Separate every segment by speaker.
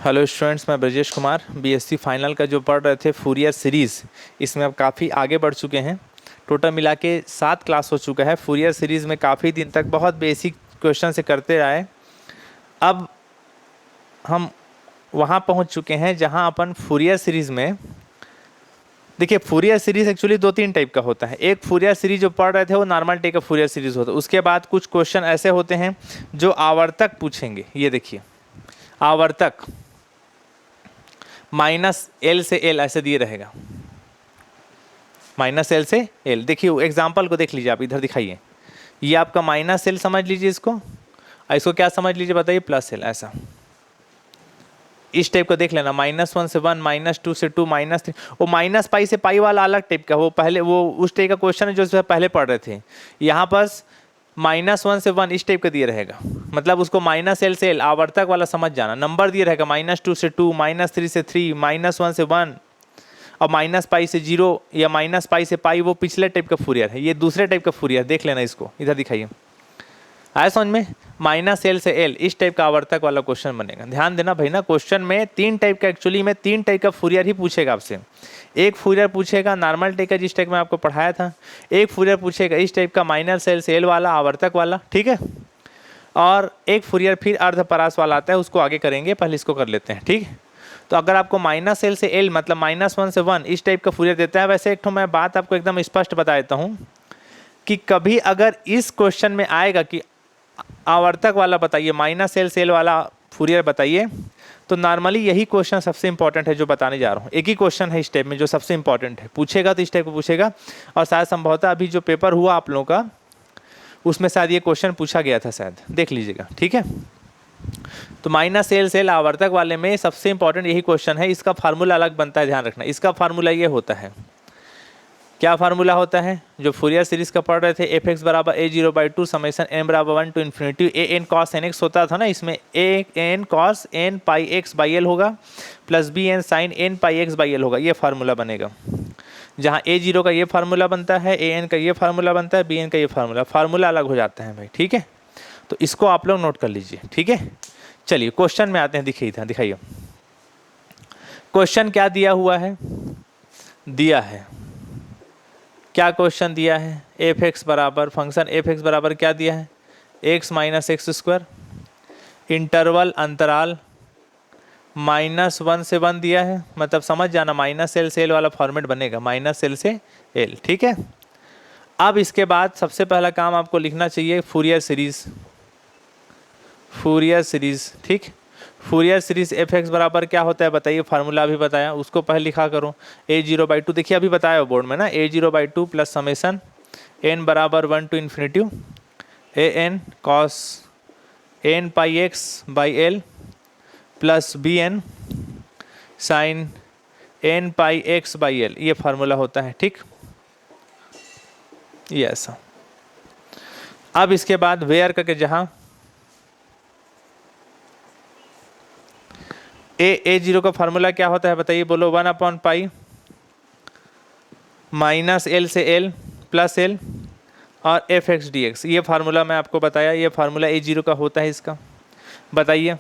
Speaker 1: Hello students, मैं Brajesh Kumar BSc final का जो पढ़ रहे थे फूरियर सीरीज़, इसमें अब काफ़ी आगे बढ़ चुके हैं। टोटल मिला के 7 क्लास हो चुका है। फूरियर सीरीज़ में काफ़ी दिन तक बहुत बेसिक क्वेश्चन से करते आए। अब हम वहाँ पहुँच चुके हैं जहाँ अपन फूरियर सीरीज़ में देखिए, फूरियर सीरीज़ एक्चुअली 2-3 टाइप का होता है। एक फूरियर सीरीज जो पढ़ रहे थे वो नॉर्मल टाइप का फूरियर सीरीज़ होता है। उसके बाद कुछ क्वेश्चन ऐसे होते हैं जो आवर्तक पूछेंगे। ये देखिए, आवर्तक -L से L ऐसे दिए रहेगा। -L से L, देखिए एग्जाम्पल को देख लीजिए, आप इधर दिखाइए। ये आपका -L समझ लीजिए इसको, और इसको क्या समझ लीजिए बताइए, +L। ऐसा इस टाइप को देख लेना। -1 से 1, -2 से 2, -3। वो -π से π वाला अलग टाइप का, वो पहले वो उस टाइप का क्वेश्चन है जो पहले पढ़ रहे थे। यहाँ पर -1 से 1 इस टाइप का दिए रहेगा, मतलब उसको -L से L आवर्तक वाला समझ जाना। नंबर दिए रहेगा -2 से 2, -3 से 3, -1 से 1 और -π से 0 या -π से π, वो पिछले टाइप का फूरियर है। ये दूसरे टाइप का फूरियर, देख लेना इसको, इधर दिखाइए। आया समझ में? -L से L इस टाइप का आवर्तक वाला क्वेश्चन बनेगा। ध्यान देना भाई ना, क्वेश्चन में 3 टाइप का, एक्चुअली में 3 टाइप का फूरियर ही पूछेगा आपसे। एक फूरियर पूछेगा नॉर्मल टाइप का, जिस टाइप में आपको पढ़ाया था। एक फूरियर पूछेगा इस टाइप का -L से L वाला आवर्तक वाला, ठीक है। और एक फूरियर फिर अर्धपरास वाला आता है, उसको आगे करेंगे, पहले इसको कर लेते हैं, ठीक है। तो अगर आपको -L से L मतलब -1 से 1 इस टाइप का फूरियर देता है, वैसे एक तो मैं बात आपको एकदम स्पष्ट बता देता हूँ कि कभी अगर इस क्वेश्चन में आएगा कि आवर्तक वाला बताइए, -L से L वाला फूरियर बताइए, तो नॉर्मली यही क्वेश्चन सबसे इंपॉर्टेंट है जो बताने जा रहा हूँ। एक ही क्वेश्चन है इस टाइप में जो सबसे इंपॉर्टेंट है, पूछेगा तो इस टाइप को पूछेगा। और शायद संभवतः अभी जो पेपर हुआ आप लोगों का, उसमें शायद ये क्वेश्चन पूछा गया था, शायद देख लीजिएगा, ठीक है। तो -L से L आवर्तक वाले में सबसे इंपॉर्टेंट यही क्वेश्चन है। इसका फार्मूला अलग बनता है, ध्यान रखना। इसका फार्मूला ये होता है, क्या फार्मूला होता है जो फूरियर सीरीज का पढ़ रहे थे, fx = a0/2 summation n = 1 to infinity an cos nx होता था ना, इसमें an cos n πx/l होगा plus bn sin n πx/l होगा। ये फार्मूला बनेगा, जहाँ a0 का ये फार्मूला बनता है, an का ये फार्मूला बनता है, bn का ये फार्मूला अलग हो जाता है भाई, ठीक है। तो इसको आप लोग नोट कर लीजिए, ठीक है। चलिए क्वेश्चन में आते हैं, दिखाइए क्वेश्चन क्या दिया हुआ है। दिया है क्या, क्वेश्चन दिया है fx बराबर, फंक्शन fx बराबर क्या दिया है, x - x², इंटरवल अंतराल -1 से 1 दिया है। मतलब समझ जाना, -L से L वाला फॉर्मेट बनेगा, -L से L, ठीक है। अब इसके बाद सबसे पहला काम आपको लिखना चाहिए फूरियर सीरीज, ठीक। फूरियर सीरीज fx बराबर क्या होता है बताइए, फार्मूला अभी बताया, उसको पहले लिखा करो। a0/2 देखिए अभी बताया बोर्ड में ना, a0/2 plus summation n = 1 to infinity an cos n πx/l plus bn sin n πx/l, ये फार्मूला होता है, ठीक। ये ऐसा। अब इसके बाद वेयर करके, जहाँ a0 का फार्मूला क्या होता है बताइए, बोलो, 1/π -L से L प्लस L और fx dx। ये फार्मूला मैं आपको बताया, ये फार्मूला a0 का होता है। इसका बताइए,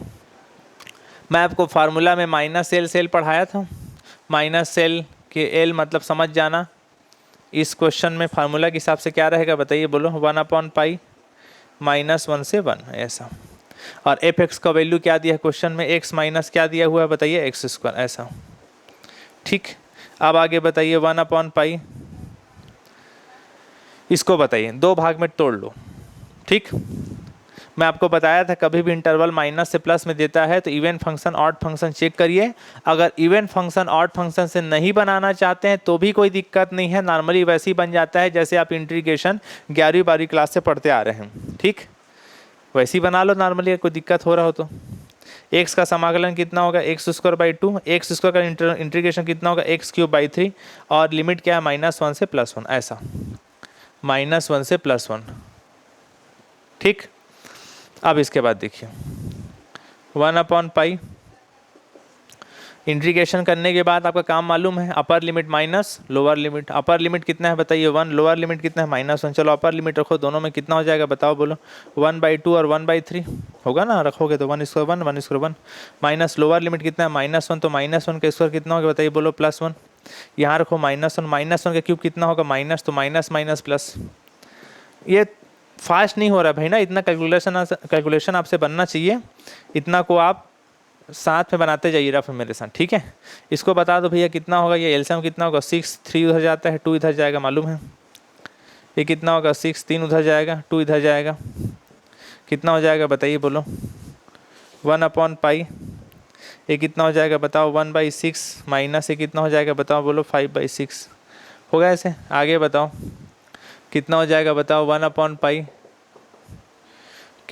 Speaker 1: मैं आपको फार्मूला में -L से L पढ़ाया था। -L के L मतलब समझ जाना, इस क्वेश्चन में फार्मूला के हिसाब से क्या रहेगा बताइए, बोलो, 1/π -1 से 1 ऐसा। और fx का वैल्यू क्या दिया है क्वेश्चन में, x माइनस क्या दिया हुआ है बताइए, x², ऐसा, ठीक। अब आगे बताइए 1/π, इसको बताइए 2 भाग में तोड़ लो, ठीक। मैं आपको बताया था कभी भी इंटरवल माइनस से प्लस में देता है तो even function odd function check करिए। अगर इवन फंक्शन ऑड फंक्शन से नहीं बनाना चाहते हैं तो भी कोई दिक्कत नहीं है, नॉर्मली वैसे ही बन जाता है जैसे आप इंटीग्रेशन 11वीं 12वीं क्लास से पढ़ते आ रहे हैं, ठीक। वैसे ही बना लो नॉर्मली, कोई दिक्कत हो रहा हो तो। x का समाकलन कितना होगा, x² x² का इंटीग्रेशन कितना होगा, x³ 3 और लिमिट क्या है, -1 से +1, ऐसा, -1 से +1, ठीक। अब इसके बाद देखिए 1/π इंटीग्रेशन करने के बाद आपका काम मालूम है, अपर limit minus lower limit. Upper limit कितना है बताइए 1, लोअर लिमिट कितना है -1। चलो अपर लिमिट रखो, दोनों में कितना हो जाएगा बताओ, बोलो 1/2 और 1/3 होगा ना, रखोगे तो 1/1 1/1 माइनस लोअर लिमिट कितना है -1, तो -1 का स्क्वायर कितना होगा बताइए, बोलो +1। यहाँ रखो -1 का क्यूब कितना होगा माइनस, तो माइनस माइनस प्लस। ये फास्ट नहीं हो रहा भाई ना, इतना कैलकुलेशन आपसे बनना चाहिए, इतना को आप साथ में बनाते जाइए रफ मेरे साथ, ठीक है। इसको बता दो भैया कितना होगा, ये एलसीएम कितना होगा 6, 3 उधर जाता है 2 इधर जाएगा, मालूम है। ये कितना होगा 6, 3 उधर जाएगा 2 इधर जाएगा, कितना हो जाएगा बताइए, बोलो 1/पाई। ये कितना हो जाएगा बताओ 1/6 माइनस ये कितना हो जाएगा बताओ, बोलो 5/6 होगा। ऐसे आगे बताओ कितना हो जाएगा बताओ 1/पाई।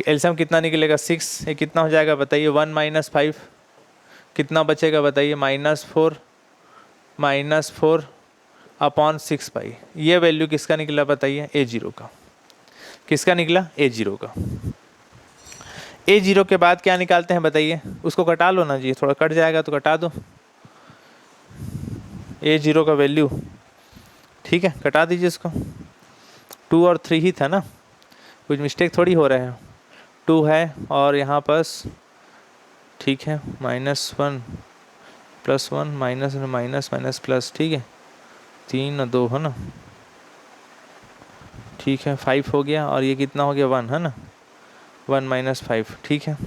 Speaker 1: एलसीएम कितना निकलेगा 6, ये कितना हो जाएगा बताइए 1 - 5, कितना बचेगा बताइए -4/6 पाई। ये वैल्यू किसका निकला बताइए, A0 का। किसका निकला, A0 का। A0 के बाद क्या निकालते हैं बताइए, उसको कटा लो ना जी, थोड़ा कट जाएगा तो कटा दो A0 का वैल्यू, ठीक है, कटा दीजिए इसको। 2 और 3 ही था ना, कुछ मिस्टेक थोड़ी हो रहा है। 2 है और यहाँ पास, ठीक है, -1 +1 माइनस माइनस माइनस प्लस, ठीक है, 3 और 2 है ना, ठीक है, 5 हो गया, और ये कितना हो गया 1 है ना, 1 - 5, ठीक है।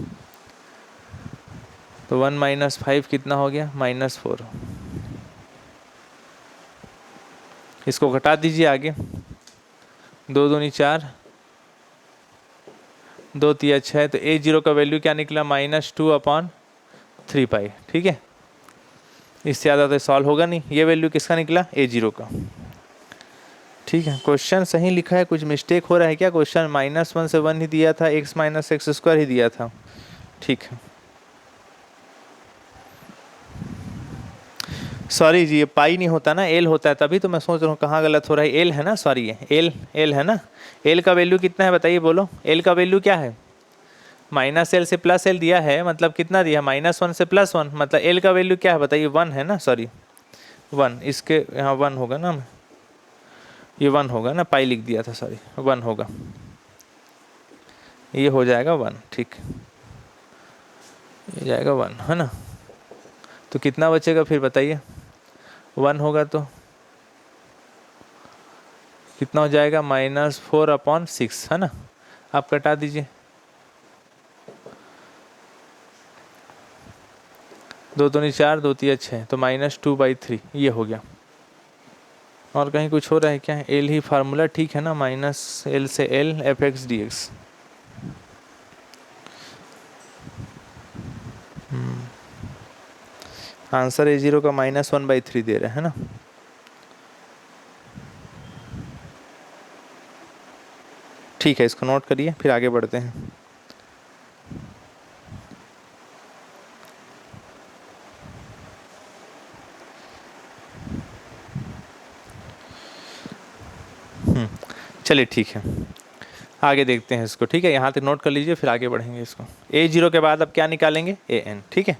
Speaker 1: तो 1 - 5 कितना हो गया -4। इसको घटा दीजिए आगे, 2 दूनी 4, 2 तिया 6, तो A0 का वैल्यू क्या निकला -2/3 पाई, ठीक है। इससे ज़्यादा तो सॉल्व होगा नहीं। ये वैल्यू किसका निकला, A0 का, ठीक है। क्वेश्चन सही लिखा है, कुछ मिस्टेक हो रहा है क्या, क्वेश्चन -1 से 1 ही दिया था, x - x² ही दिया था, ठीक है। सॉरी जी, ये पाई नहीं होता ना, एल होता है, तभी तो मैं सोच रहा हूँ कहाँ गलत हो रहा है। एल है ना, सॉरी ये एल है ना। एल का वैल्यू कितना है बताइए, बोलो एल का वैल्यू क्या है, -l से +l दिया है, मतलब कितना दिया -1 से +1, मतलब एल का वैल्यू क्या है बताइए 1 है ना, सॉरी 1, इसके यहाँ 1 होगा ना, ये 1 होगा ना, पाई लिख दिया था, सॉरी 1 होगा, ये हो जाएगा 1, ठीक, ये जाएगा 1 है ना। तो कितना बचेगा फिर बताइए, 1 होगा तो कितना हो जाएगा -4/6 है ना। आप कटा दीजिए, 2 दूनी 4, 2 तिया 6, तो -2/3 ये हो गया। और कहीं कुछ हो रहा है क्या, एल ही फार्मूला, ठीक है ना, -l से l f(x) dx। Answer A0 का -1/3 दे रहे हैं ना। ठीक है, इसको नोट करिए, फिर आगे बढ़ते हैं। चलिए ठीक है, आगे देखते हैं इसको, ठीक है, यहाँ तक नोट कर लीजिए, फिर आगे बढ़ेंगे इसको। A0 के बाद अब क्या निकालेंगे, AN, ठीक है।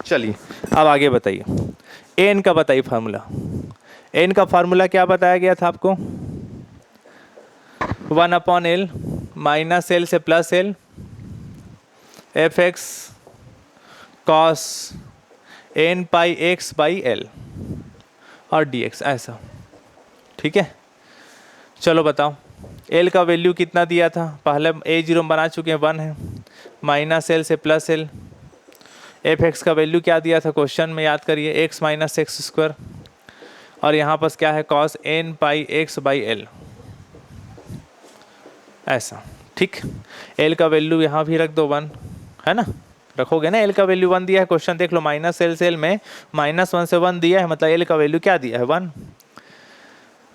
Speaker 1: चलिए अब आगे बताइए, एन का बताइए फार्मूला। एन का फार्मूला क्या बताया गया था आपको, 1/l -l से +l f(x) cos n πx/l और dx, ऐसा, ठीक है। चलो बताओ एल का वैल्यू कितना दिया था, पहले A0 बना चुके हैं 1 है, माइनस एल से प्लस एल। एफ एक्स का वैल्यू क्या दिया था क्वेश्चन में, याद करिए एक्स माइनस एक्स स्क्वायर, और यहाँ पर क्या है cos n pi x by l, ऐसा। ठीक, एल का वैल्यू यहाँ भी रख दो 1, है ना, रखोगे ना, एल का वैल्यू 1 दिया है, क्वेश्चन देख लो माइनस एल से एल में -1 से 1 दिया है, मतलब एल का वैल्यू क्या दिया है 1,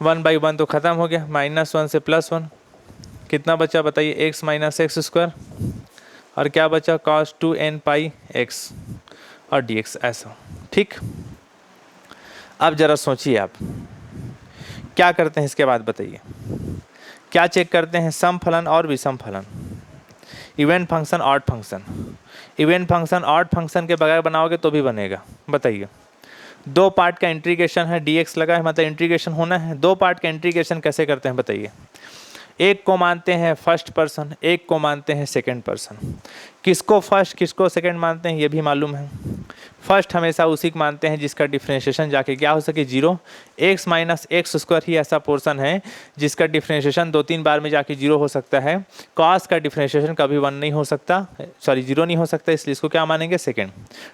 Speaker 1: 1/1 तो खत्म हो गया, -1 से +1 कितना बचा बताइए, एक्स माइनस एक्स स्क्वायर, और क्या बचा cos 2n पाई एक्स और dx, ऐसा। ठीक, अब जरा सोचिए आप क्या करते हैं इसके बाद बताइए, क्या चेक करते हैं, सम फलन और विषम फलन, event function odd function. Event function odd function के बगैर बनाओगे तो भी बनेगा, बताइए। 2 पार्ट का इंटीग्रेशन है, dx लगा है, मतलब इंटीग्रेशन होना है। 2 पार्ट का इंटीग्रेशन कैसे करते हैं बताइए, एक को मानते हैं फर्स्ट पर्सन, एक को मानते हैं सेकंड पर्सन। किसको फर्स्ट किसको सेकंड मानते हैं ये भी मालूम है। फर्स्ट हमेशा उसी को मानते हैं जिसका डिफ्रेंशिएशन जाके क्या हो सके 0। एक्स माइनस एक्स स्क्वायर ही ऐसा पोर्शन है जिसका डिफ्रेंशिएशन 2-3 बार में जाके 0 हो सकता है। कॉस का डिफ्रेंशिएशन कभी 1 नहीं हो सकता, सॉरी 0 नहीं हो सकता, इसलिए इसको क्या मानेंगे सेकेंड।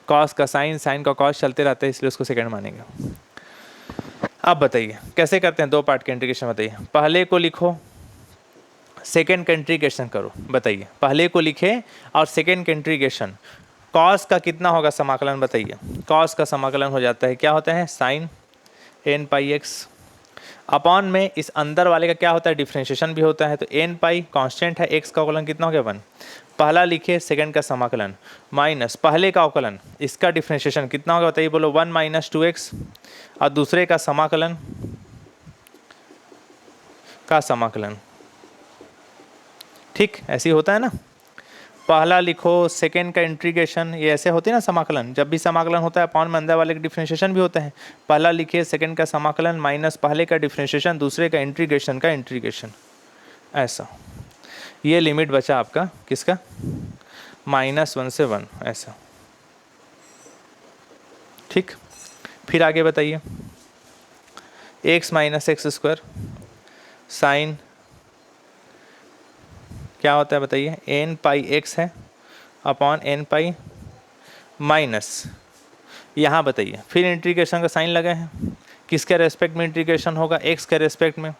Speaker 1: कॉस का साइन, साइन का कॉस चलते रहता है, इसलिए उसको सेकेंड मानेंगे। अब बताइए कैसे करते हैं 2 पार्ट का इंटीग्रेशन, बताइए। पहले को लिखो, सेकेंड का इंटीग्रेशन करो, बताइए। पहले को लिखे और सेकेंड का इंटीग्रेशन। कॉस का कितना होगा समाकलन बताइए, कॉस का समाकलन हो जाता है क्या होता है sign n pi x, upon में इस अंदर वाले का क्या होता है डिफ्रेंशिएशन भी होता है, तो एन पाई कांस्टेंट है, एक्स का अवकलन कितना हो गया 1। पहला लिखे सेकंड का समाकलन माइनस पहले का अवकलन, इसका डिफ्रेंशिएशन कितना होगा बताइए, बोलो 1 - 2x, और दूसरे का समाकलन ठीक ऐसे ही होता है ना। पहला लिखो सेकेंड का इंटीग्रेशन, ये ऐसे होते हैं ना समाकलन, जब भी समाकलन होता है अपॉन में अंदर वाले का डिफ्रेंशिएशन भी होता है। पहला लिखिए सेकेंड का समाकलन माइनस पहले का डिफ्रेंशिएशन, दूसरे का इंटीग्रेशन, ऐसा। ये लिमिट बचा आपका किसका, -1 से 1, ऐसा। ठीक, फिर आगे बताइए। X minus x square sine क्या होता है बताइए, एन पाई एक्स है अपॉन एन पाई माइनस, यहाँ बताइए। फिर इंटीग्रेशन का साइन लगा है, किसके रेस्पेक्ट में इंटीग्रेशन होगा, एक्स के रेस्पेक्ट में।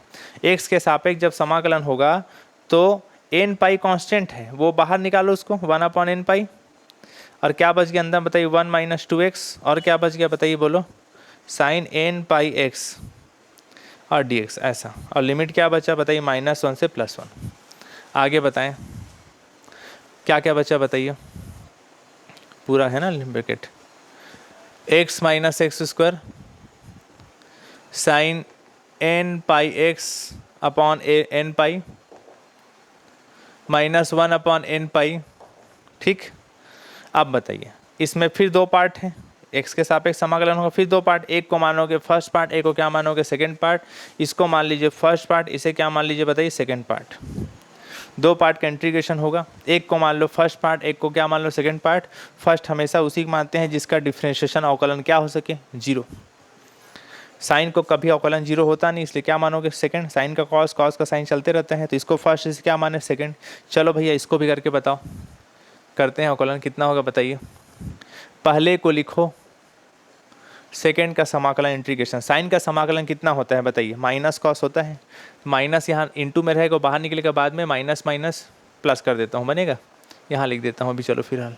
Speaker 1: एक्स के सापेक्ष जब समाकलन होगा तो एन पाई कांस्टेंट है, वो बाहर निकालो उसको, 1/n पाई, और क्या बच गया अंदर बताइए 1 - 2x, और क्या बच गया बताइए बोलो, साइन एन पाई एक्स और dx, ऐसा। और लिमिट क्या बचा बताइए, -1 से +1। आगे बताएं क्या क्या बचा बताइए, पूरा है ना bracket. X minus x square sine n pi x upon n pi -1/n pi. ठीक, अब बताइए इसमें फिर 2 पार्ट हैं, एक्स के सापेक्ष समाकलन होगा, फिर 2 पार्ट, एक को मानोगे फर्स्ट पार्ट, एक को क्या मानोगे सेकंड पार्ट। इसको मान लीजिए फर्स्ट पार्ट, इसे क्या मान लीजिए बताइए सेकंड पार्ट। 2 पार्ट का इंटीग्रेशन होगा, एक को मान लो फर्स्ट पार्ट, एक को क्या मान लो सेकंड पार्ट। फर्स्ट हमेशा उसी को मानते हैं जिसका डिफ्रेंशिएशन अवकलन क्या हो सके 0। साइन को कभी अवकलन 0 होता नहीं, इसलिए क्या मानोगे सेकंड। साइन का कॉस, कॉस का साइन चलते रहते हैं, तो इसको फर्स्ट, इसे क्या माने सेकंड। चलो भैया इसको भी करके बताओ, करते हैं अवकलन कितना होगा बताइए। पहले को लिखो सेकेंड का समाकलन इंटीग्रेशन, साइन का समाकलन कितना होता है बताइए, माइनस कॉस होता है, माइनस यहाँ इंटू में रहेगा, बाहर निकलेगा बाद में, माइनस माइनस प्लस कर देता हूँ, बनेगा। यहाँ लिख देता हूँ अभी, चलो फिलहाल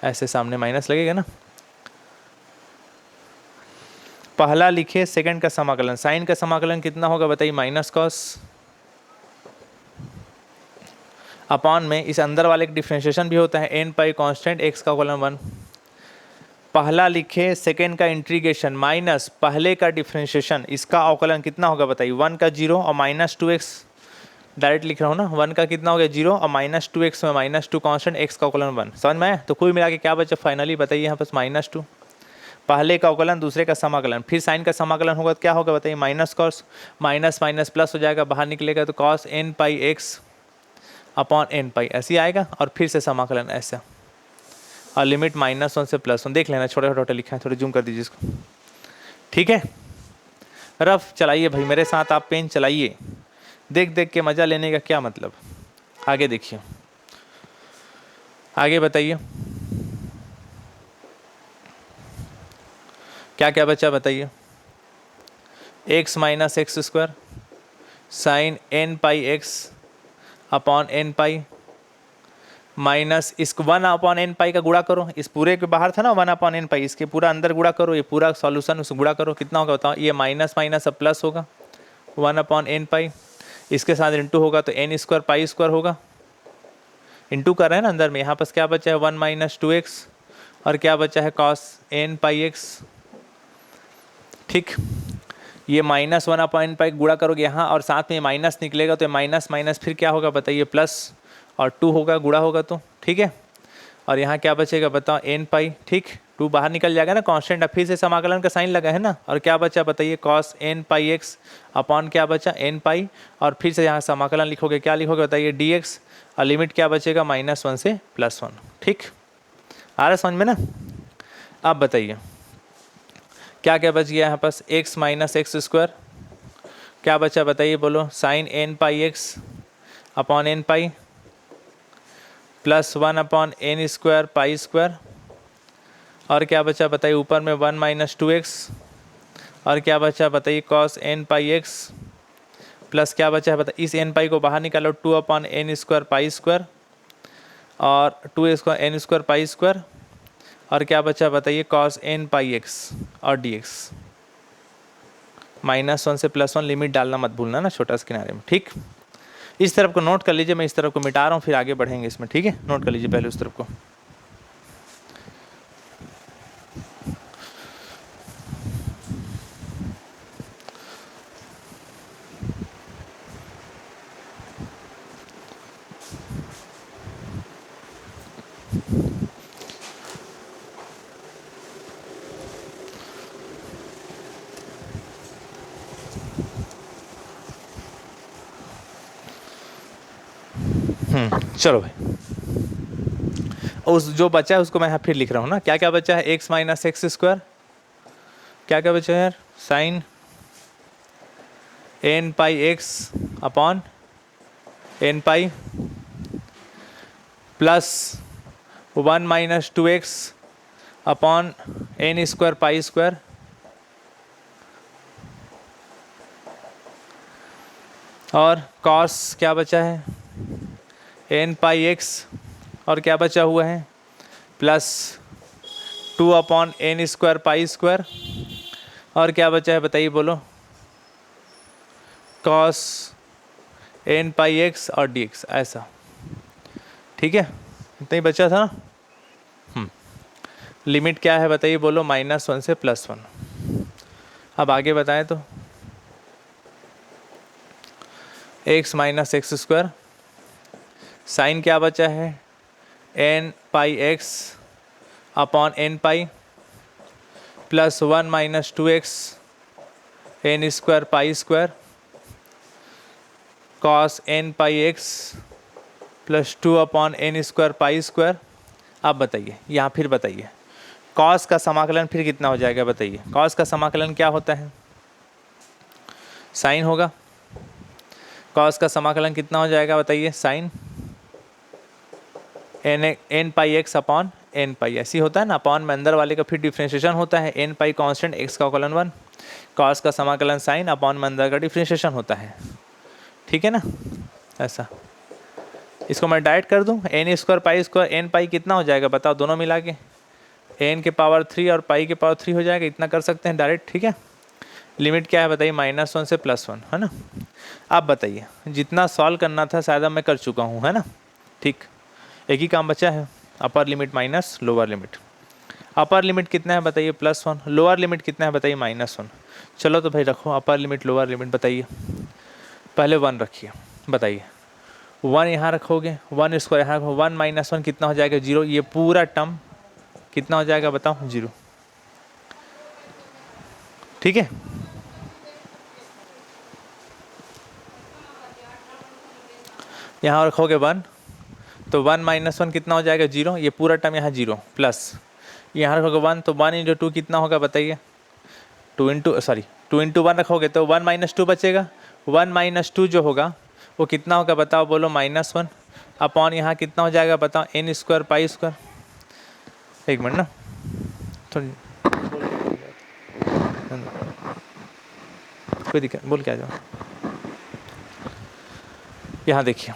Speaker 1: ऐसे सामने माइनस लगेगा ना। पहला लिखिए सेकंड का समाकलन, साइन का समाकलन कितना होगा बताइए, माइनस कॉस अपॉन में इस अंदर वाले का डिफ्रेंशिएशन भी होता है, एन पाई कांस्टेंट, एक्स का अवकलन 1। पहला लिखे सेकेंड का इंटीग्रेशन माइनस पहले का डिफ्रेंशिएशन, इसका अवकलन कितना होगा बताइए, 1 का 0 और -2x, डायरेक्ट लिख रहा हूँ ना, 1 का कितना हो गया 0 और -2x में -2 कांस्टेंट, x का अवकलन 1, समझ में आया। तो कुल मिला के क्या बचा फाइनली बताइए यहाँ पास -2, पहले का अवकलन दूसरे का समाकलन, फिर साइन का समाकलन होगा तो क्या होगा बताइए, minus cos, minus minus plus हो जाएगा, बाहर निकलेगा तो cos n pi x upon n पाई, ऐसे आएगा, और फिर से समाकलन ऐसा, और लिमिट -1 से +1। देख लेना छोटे छोटे लिखा है, थोड़े जूम कर दीजिए इसको, ठीक है। रफ चलाइए भाई मेरे साथ, आप पेन चलाइए, देख देख के मज़ा लेने का क्या मतलब। आगे देखिए, आगे बताइए क्या क्या बचा, बताइए। x minus x square sine n pi x upon n pi minus इस 1 अपॉन एन पाई का गुणा करो, इस पूरे के बाहर था ना 1 अपॉन एन पाई, इसके पूरा अंदर गुणा करो, ये पूरा सॉल्यूशन उस गुणा करो, कितना होगा बताओ। ये माइनस माइनस अब प्लस होगा 1 अपॉन एन पाई, इसके साथ इंटू होगा तो एन स्क्वायर पाई स्क्वायर होगा, इंटू कर रहे हैं ना अंदर में। यहाँ पास क्या बचा है 1 माइनस 2x और क्या बचा है कॉस एन पाई एक्स। ठीक, ये माइनस 1 अपॉन एन पाई गुणा करोगे यहाँ और साथ में माइनस निकलेगा तो माइनस माइनस फिर क्या होगा बताइए प्लस, और 2 होगा गुणा होगा तो, ठीक है। और यहाँ क्या बचेगा बताओ एन पाई, ठीक 2 बाहर निकल जाएगा ना कांस्टेंट, अब फिर से समाकलन का साइन लगा है ना, और क्या बचा बताइए cos n pi x upon क्या बचा एन पाई, और फिर से यहाँ समाकलन लिखोगे, क्या लिखोगे बताइए डी एक्स, और लिमिट क्या बचेगा -1 से +1। ठीक, आ रहा समझ में ना। अब बताइए क्या क्या बच गया यहाँ पास, x माइनस एक्स स्क्वायर, क्या बचा बताइए बोलो sine n pi x upon n pi +1 upon n square pi square, और क्या बचा बताइए ऊपर में 1 माइनस 2x, और क्या बचा बताइए cos n pi x plus क्या बचा है बताइए, इस एन पाई को बाहर निकालो 2 upon n square pi square और 2 square n square pi square, और क्या बचा बताइए कॉस एन पाई एक्स और डी एक्स। -1 से +1 लिमिट डालना मत भूलना ना छोटा सा किनारे में। ठीक, इस तरफ को नोट कर लीजिए, मैं इस तरफ को मिटा रहा हूँ फिर आगे बढ़ेंगे इसमें। ठीक है, नोट कर लीजिए पहले उस तरफ को। चलो भाई, उस जो बचा है उसको मैं यहाँ फिर लिख रहा हूँ ना, क्या क्या बचा है x माइनस एक्स स्क्वायर, क्या क्या बचा है यार sine n pi x upon n pi plus 1 minus 2x upon n square pi square, और कॉस क्या बचा है एन पाई एक्स, और क्या बचा हुआ है +2 upon n square pi square, और क्या बचा है बताइए बोलो कॉस एन पाई एक्स और डी एक्स, ऐसा। ठीक है, इतना ही बचा था ना। लिमिट क्या है बताइए बोलो -1 से +1। अब आगे बताएं तो x minus x square sine क्या बचा है n pi x upon n pi plus 1 minus 2x n square pi square cos n pi x plus 2 upon n square pi square. अब बताइए यहाँ फिर बताइए कॉस का समाकलन फिर कितना हो जाएगा बताइए, कॉस का समाकलन क्या होता है साइन होगा, कॉस का समाकलन कितना हो जाएगा बताइए sign n pi x upon n पाई, ऐसी होता है ना, अपॉन में अंदर वाले का फिर डिफ्रेंशिएशन होता है, एन पाई कांस्टेंट एक्स का कॉलन 1, कॉस का समाकलन साइन अपॉन में अंदर का डिफ्रेंशिएशन होता है। ठीक है ना, ऐसा। इसको मैं डायरेक्ट कर दूं n square pi square n pi कितना हो जाएगा बताओ, दोनों मिला के एन के पावर 3 और पाई के पावर 3 हो जाएगा, इतना कर सकते हैं डायरेक्ट। ठीक है, लिमिट क्या है बताइए -1 से +1, है ना। आप बताइए जितना सॉल्व करना था शायद मैं कर चुका हूँ, है ना। ठीक, एक ही काम बचा है, अपर limit minus lower limit. Upper limit कितना है बताइए +1, लोअर लिमिट कितना है बताइए -1। चलो तो भाई रखो अपर लिमिट लोअर लिमिट बताइए, पहले 1 रखिए, बताइए 1 यहाँ रखोगे, 1 स्क्वायर यहाँ रखो, 1 - 1 कितना हो जाएगा 0, ये पूरा टर्म कितना हो जाएगा बताओ 0। ठीक है, यहाँ रखोगे 1 तो 1 - 1 कितना हो जाएगा 0, ये पूरा टर्म यहाँ 0 प्लस यहाँ रखोगे 1 तो 1 × 2 कितना होगा बताइए 2 × 1 रखोगे तो 1 - 2 बचेगा, 1 - 2 जो होगा वो कितना होगा बताओ, बोलो -1 अपॉन यहाँ कितना हो जाएगा बताओ, n स्क्वायर पाई स्क्वायर। एक मिनट ना, थोड़ी कोई दिक्कत, बोल के आ जाओ। यहाँ देखिए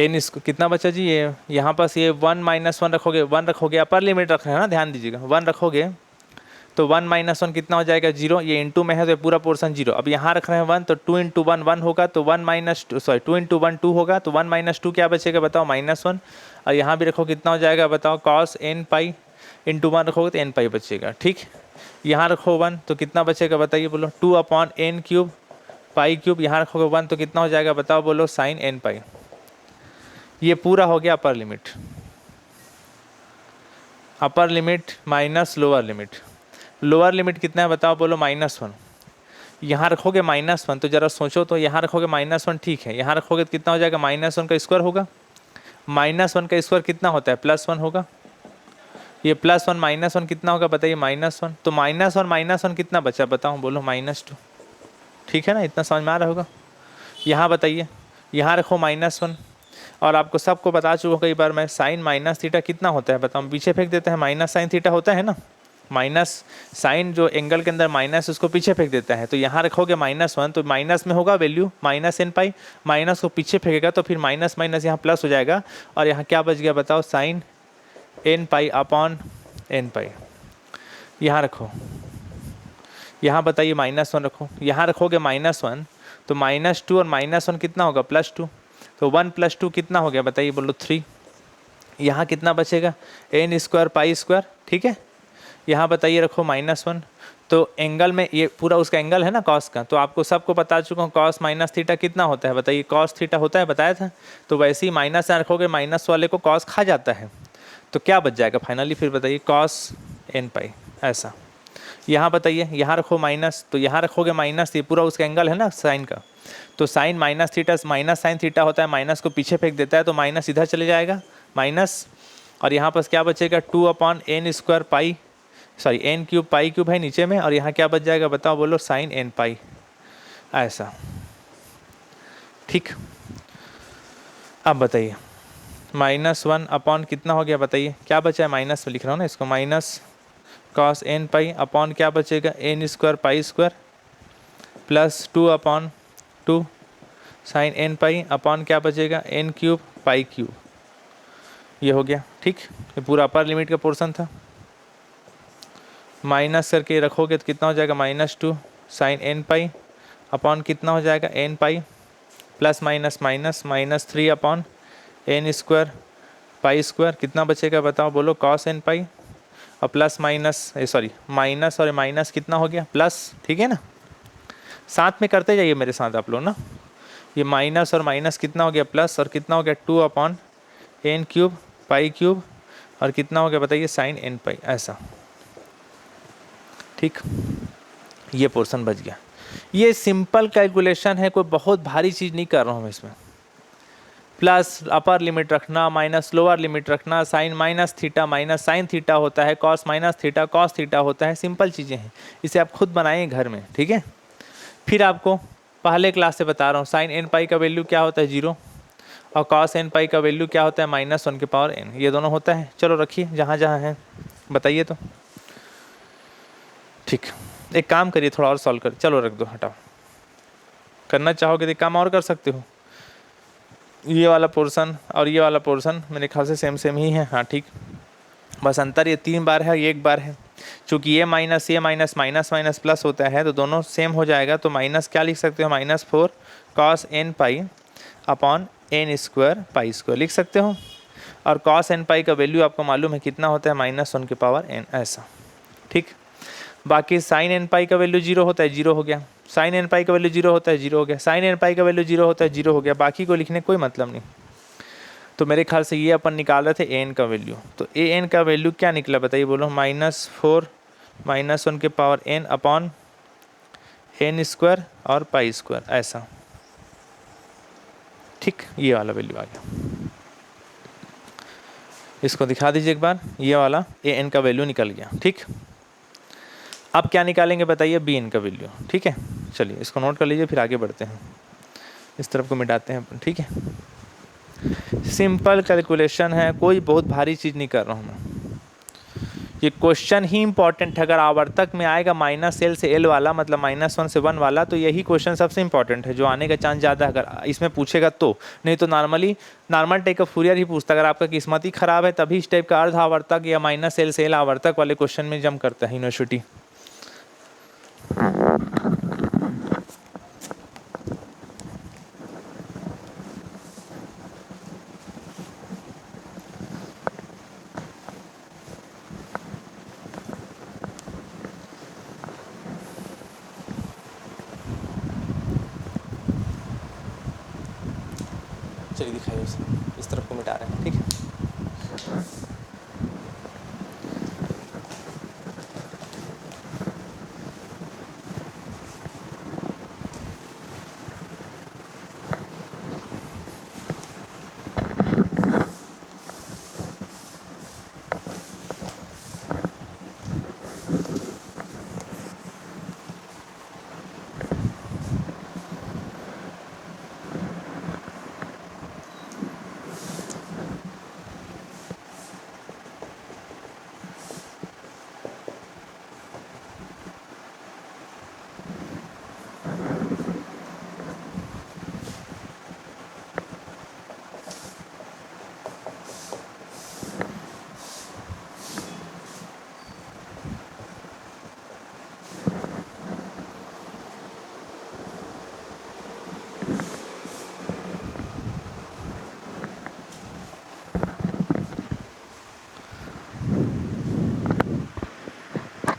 Speaker 1: n इसको कितना बचा जी, ये यहाँ पास ये 1 -1 रखोगे, 1 रखोगे, अपर लिमिट रख रहे हैं ना, ध्यान दीजिएगा, 1 रखोगे तो 1 -1 कितना हो जाएगा 0, ये इंटू में है तो पूरा पोर्शन 0। अब यहाँ रख रहे हैं 1 तो 2 × 1 1 होगा, तो 2 × 1 2 होगा, तो 1 - 2 क्या बचेगा बताओ -1। और यहाँ भी रखो कितना हो जाएगा बताओ, cos n पाई इंटू 1 रखोगे तो n पाई बचेगा। ठीक, यहाँ रखो 1 तो कितना बचेगा बताइए, बोलो 2/n³ पाई³। यहाँ रखोगे 1 तो कितना हो जाएगा बताओ, बोलो sin n पाई। ये पूरा हो गया अपर लिमिट, अपर limit minus lower limit. Lower limit कितना है बताओ, बोलो -1। यहाँ रखोगे -1 तो जरा सोचो, तो यहाँ रखोगे -1 ठीक है, यहाँ रखोगे तो कितना हो जाएगा, -1 का स्क्वायर होगा, -1 का स्क्वायर कितना होता है +1 होगा, ये +1 -1 कितना होगा बताइए -1। तो -1 कितना बचा बताओ, बोलो -2। ठीक है ना, इतना समझ में आ रहा होगा। यहाँ बताइए, यहाँ रखो -1 और आपको सबको बता चुका कई बार मैं, साइन माइनस थीटा कितना होता है बताओ, पीछे फेंक देते हैं, माइनस साइन थीटा होता है ना, माइनस साइन जो एंगल के अंदर माइनस उसको पीछे फेंक देता है। तो यहाँ रखोगे -1 तो माइनस में होगा वैल्यू -n पाई, माइनस को पीछे फेंकेगा तो फिर माइनस माइनस यहाँ प्लस हो जाएगा, और यहाँ क्या बच गया बताओ, sine n pi upon n pi. यहाँ रखो, यहाँ बताइए -1 रखो, यहाँ रखोगे -1 तो -2 और -1 कितना होगा +2, तो 1 + 2 कितना हो गया बताइए, बोलो 3। यहाँ कितना बचेगा, n स्क्वायर पाई स्क्वायर। ठीक है, यहाँ बताइए रखो -1 तो एंगल में ये पूरा उसका एंगल है ना कॉस का, तो आपको सबको बता चुका हूँ कॉस माइनस थीटा कितना होता है बताइए, कॉस थीटा होता है, बताया था। तो वैसे ही माइनस रखोगे, माइनस वाले को कॉस खा जाता है, तो क्या बच जाएगा फाइनली फिर बताइए, कॉस n पाई ऐसा। यहाँ बताइए, यहाँ रखो माइनस तो यहाँ रखोगे माइनस, ये पूरा उसका एंगल है ना साइन का, तो sine minus theta minus sine theta होता है, माइनस को पीछे फेंक देता है तो माइनस इधर चले जाएगा माइनस, और यहाँ पर क्या बचेगा 2/n स्क्वायर पाई n³ पाई³ है नीचे में, और यहाँ क्या बच जाएगा बताओ, बोलो साइन n पाई ऐसा। ठीक, अब बताइए -1 अपॉन कितना हो गया बताइए, क्या बचा है, माइनस में लिख रहा हूँ ना इसको, minus cos n pi upon क्या बचेगा, n square pi square plus 2/2 sine n pi upon क्या बचेगा, n³ पाई³। ये हो गया। ठीक, ये पूरा अपर लिमिट का पोर्शन था। माइनस करके रखोगे तो कितना हो जाएगा, -2 साइन n पाई अपॉन कितना हो जाएगा, n pi plus minus minus -3/n square pi square. कितना बचेगा बताओ, बोलो cos n पाई, और प्लस माइनस माइनस और माइनस कितना हो गया प्लस। ठीक है ना, साथ में करते जाइए मेरे साथ आप लोग ना, ये माइनस और माइनस कितना हो गया प्लस, और कितना हो गया 2/n³ पाई³, और कितना हो गया बताइए, साइन n पाई ऐसा। ठीक, ये पोर्शन बच गया। ये सिंपल कैलकुलेशन है, कोई बहुत भारी चीज़ नहीं कर रहा हूँ मैं इसमें। प्लस अपर लिमिट रखना, माइनस लोअर लिमिट रखना, sine minus theta minus sine theta होता है, cos minus theta cos theta होता है, सिंपल चीज़ें हैं, इसे आप खुद बनाएं घर में। ठीक है, फिर आपको पहले क्लास से बता रहा हूँ, साइन n पाई का वैल्यू क्या होता है 0, और कॉस n पाई का वैल्यू क्या होता है -1/n, ये दोनों होता है। चलो रखिए जहाँ जहाँ है बताइए तो। ठीक, एक काम करिए, थोड़ा और सॉल्व कर, चलो रख दो, हटाओ। करना चाहोगे तो काम और कर सकते हो, ये वाला पोर्शन और ये वाला पोर्शन मेरे ख्याल से सेम सेम ही है। हाँ ठीक, बस अंतर ये 3 बार है, ये 1 बार है। चूँकि ये माइनस माइनस माइनस प्लस होता है तो दोनों सेम हो जाएगा, तो माइनस क्या लिख सकते हो, -4 cos n pi upon n square pi square लिख सकते हो। और cos n पाई का वैल्यू आपको मालूम है कितना होता है, -1/n ऐसा। ठीक, बाकी साइन n पाई का वैल्यू 0 होता है, 0 हो गया। साइन n पाई का वैल्यू 0 होता है, 0 हो गया। साइन n पाई का वैल्यू 0 होता है, 0 हो गया। बाकी को लिखने कोई मतलब नहीं। तो मेरे ख्याल से ये अपन निकाल रहे थे an का वैल्यू, तो an का वैल्यू क्या निकला बताइए, बोलो -4 -1/n अपॉन n स्क्वायर और पाई स्क्वायर ऐसा। ठीक, ये वाला वैल्यू आ गया। इसको दिखा दीजिए एक बार, ये वाला an का वैल्यू निकल गया। ठीक, अब क्या निकालेंगे बताइए, bn का वैल्यू। ठीक है, चलिए इसको नोट कर लीजिए, फिर आगे बढ़ते हैं। इस तरफ को मिटाते हैं अपन, ठीक है। सिंपल कैलकुलेशन है, कोई बहुत भारी चीज़ नहीं कर रहा हूँ मैं। ये क्वेश्चन ही इंपॉर्टेंट है। अगर आवर्तक में आएगा -L से L वाला, मतलब -1 से 1 वाला, तो यही क्वेश्चन सबसे इंपॉर्टेंट है, जो आने का चांस ज़्यादा है अगर इसमें पूछेगा तो। नहीं तो नॉर्मल टाइप का फूरियर ही पूछता। अगर आपका किस्मत ही खराब है तभी इस टाइप का अर्ध आवर्तक या -L से L आवर्तक वाले क्वेश्चन में जम करता है यूनिवर्सिटी। चलिए दिखाइए उसे, इस तरफ को मिटा रहे हैं, ठीक है।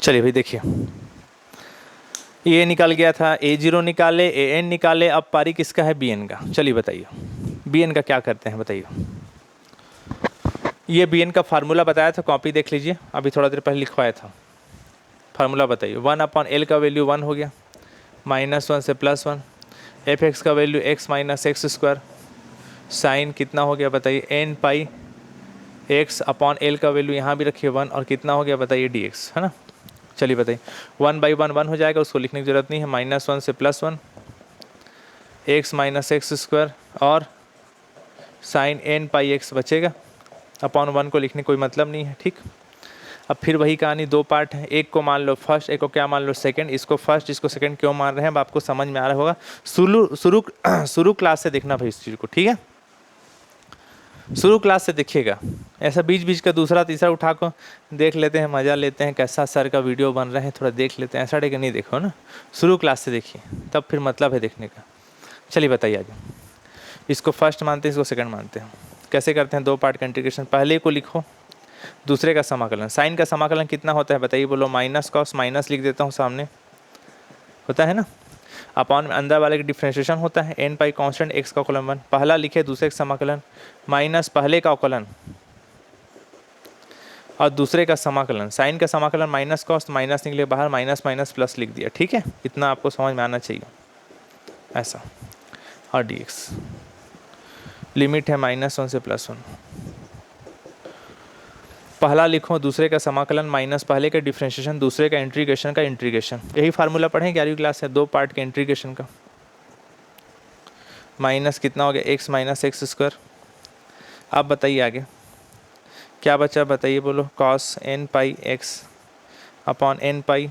Speaker 1: चलिए भाई देखिए, ये निकल गया था, A0 निकाले, AN निकाले, अब पारी किसका है? BN का। चलिए बताइए BN का क्या करते हैं, बताइए। ये BN का फार्मूला बताया था, कॉपी देख लीजिए, अभी थोड़ा देर पहले लिखवाया था। फार्मूला बताइए। 1/L का वैल्यू 1 हो गया, -1 से +1, fx का वैल्यू x - x², साइन कितना हो गया बताइए? n पाई x/L का वैल्यू यहाँ भी रखिए 1, और कितना हो गया बताइए? dx, है ना। चलिए बताइए, 1/1 1 हो जाएगा, उसको लिखने की जरूरत नहीं है। -1 से +1, x - x² और साइन n पाई x बचेगा, अपॉन 1 को लिखने कोई मतलब नहीं है, ठीक। अब फिर वही कहानी, दो पार्ट है, एक को मान लो फर्स्ट, एक को क्या मान लो सेकंड। इसको फर्स्ट, इसको सेकंड क्यों मान रहे हैं अब आपको समझ में आ रहा होगा। शुरू क्लास से देखना भाई इस चीज़ को, ठीक है। शुरू क्लास से देखिएगा, ऐसा बीच बीच का दूसरा तीसरा उठा को देख लेते हैं, मज़ा लेते हैं, कैसा सर का वीडियो बन रहा है थोड़ा देख लेते हैं, ऐसा डेगा नहीं देखो ना। शुरू क्लास से देखिए, तब फिर मतलब है देखने का। चलिए बताइए आगे। इसको फर्स्ट मानते हैं, इसको सेकंड मानते हैं। कैसे करते हैं? दो पार्ट का इंटीग्रेशन, पहले को लिखो, दूसरे का समाकलन। साइन का समाकलन कितना होता है बताइए? बोलो माइनस कॉस, माइनस लिख देता हूँ सामने, होता है ना। अपॉन में अंदर वाले का डिफ्रेंशिएशन होता है, n पाई कांस्टेंट x का कॉलम 1। पहला लिखे, दूसरे का समाकलन, माइनस पहले का अवकलन और दूसरे का समाकलन। साइन का समाकलन माइनस कॉस, माइनस निकले बाहर, माइनस माइनस प्लस लिख दिया, ठीक है। इतना आपको समझ में आना चाहिए, ऐसा। और dx लिमिट है -1 से +1। पहला लिखो, दूसरे का समाकलन, माइनस पहले का डिफ्रेंशिएशन, दूसरे का इंटीग्रेशन का इंटीग्रेशन। यही फार्मूला पढ़ें 11वीं क्लास है, दो पार्ट के इंटीग्रेशन का। माइनस कितना हो गया? x - x²। अब बताइए आगे क्या बचा, बताइए बोलो। कॉस n पाई x upon n pi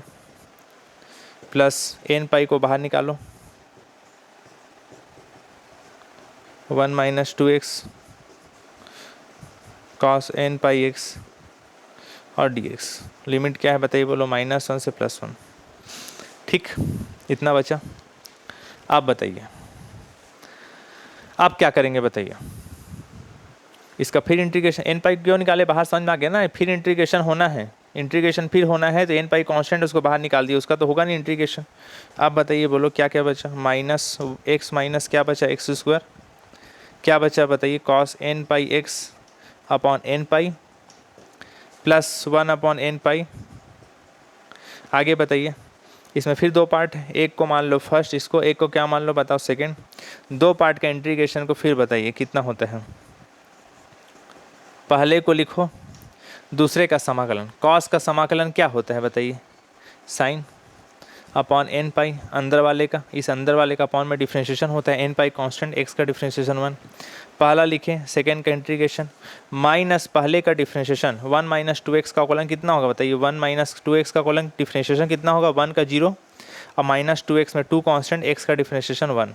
Speaker 1: plus n पाई को बाहर निकालो, 1 - 2x कॉस n पाई x और dx। लिमिट क्या है बताइए बोलो? -1 से +1, ठीक। इतना बचा। आप बताइए आप क्या करेंगे, बताइए। इसका फिर इंटीग्रेशन, n पाई क्यों निकाले बाहर, समझ में आ गया ना। फिर इंटीग्रेशन होना है, इंटीग्रेशन फिर होना है, तो n पाई कांस्टेंट उसको बाहर निकाल दिया, उसका तो होगा नहीं इंटीग्रेशन। आप बताइए बोलो क्या क्या बचा? माइनस x माइनस क्या बचा? x²। क्या बचा बताइए? कॉस n पाई x upon n pi plus 1/n पाई। आगे बताइए। इसमें फिर दो पार्ट है, एक को मान लो फर्स्ट, इसको, एक को क्या मान लो बताओ? सेकंड। दो पार्ट का इंटीग्रेशन को फिर बताइए कितना होता है। पहले को लिखो, दूसरे का समाकलन। कॉस का समाकलन क्या होता है बताइए? साइन। अपॉन एन पाई अंदर वाले का, इस अंदर वाले का अपॉन में डिफ्रेंशिएशन होता है, एन पाई कांस्टेंट, एक्स का डिफ्रेंशिएशन 1। पहला लिखें, सेकेंड का इंटीग्रेशन माइनस पहले का डिफ्रेंशिएशन 1 माइनस 2x का कॉलन कितना होगा बताइए, 1 माइनस 2x का कॉलन डिफ्रेंशिएशन कितना होगा, 1 का 0 और माइनस 2x में 2 कांस्टेंट, x का डिफ्रेंशिएशन 1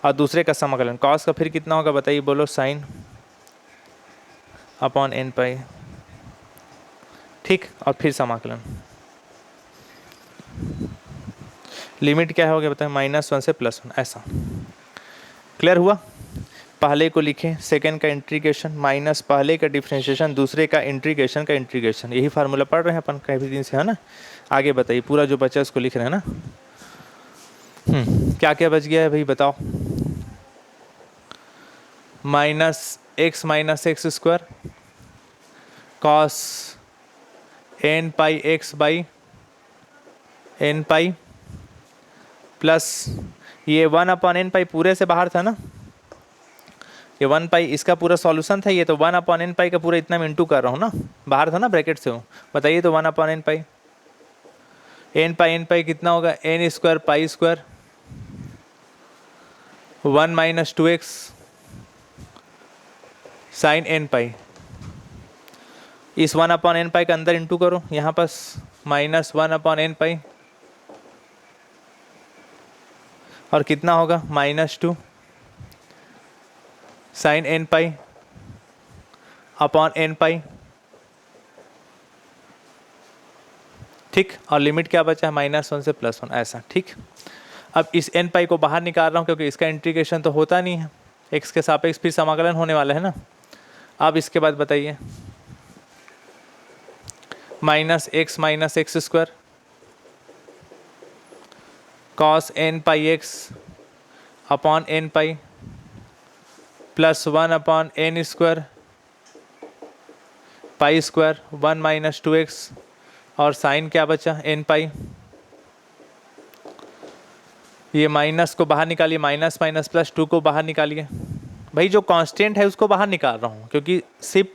Speaker 1: और दूसरे का समाकलन कॉस का फिर कितना होगा बताइए, बोलो साइन अपॉन एन पाई, ठीक, और फिर समाकलन। लिमिट क्या हो गया बताएं, -1 से +1, ऐसा क्लियर हुआ। पहले को लिखें, सेकेंड का इंटीग्रेशन माइनस पहले का डिफ्रेंशिएशन, दूसरे का इंटीग्रेशन का इंटीग्रेशन, यही फार्मूला पढ़ रहे हैं अपन कई दिन से, है ना। आगे बताइए, पूरा जो बचा उसको लिख रहे हैं ना। क्या क्या बच गया है भाई बताओ। -x minus x square cos n pi x by n pi plus ये 1 अपॉन एन पाई पूरे से बाहर था ना, ये 1 पाई इसका पूरा सॉल्यूशन था, ये तो 1 अपॉन एन पाई का पूरा इतना मैं इंटू कर रहा हूँ ना, बाहर था ना ब्रैकेट से हूँ, बताइए तो 1 अपॉन एन पाई कितना होगा, n square pi square 1 minus 2x sine n pi, इस 1 अपॉन एन पाई का अंदर इंटू करो, यहाँ पास -1 अपॉन एन पाई और कितना होगा -2 sine n pi upon n pi, ठीक, और लिमिट क्या बचा है -1 से +1, ऐसा, ठीक। अब इस एन पाई को बाहर निकाल रहा हूँ क्योंकि इसका इंटीग्रेशन तो होता नहीं है, एक्स के सापेक्ष फिर समाकलन होने वाला है ना। अब इसके बाद बताइए, -x minus x square cos n pi x upon n pi plus 1 upon n square pi square 1 minus 2x और साइन क्या बचा एन पाई, ये माइनस को बाहर निकालिए, माइनस माइनस +2 को बाहर निकालिए। भाई जो कांस्टेंट है उसको बाहर निकाल रहा हूँ क्योंकि सिर्फ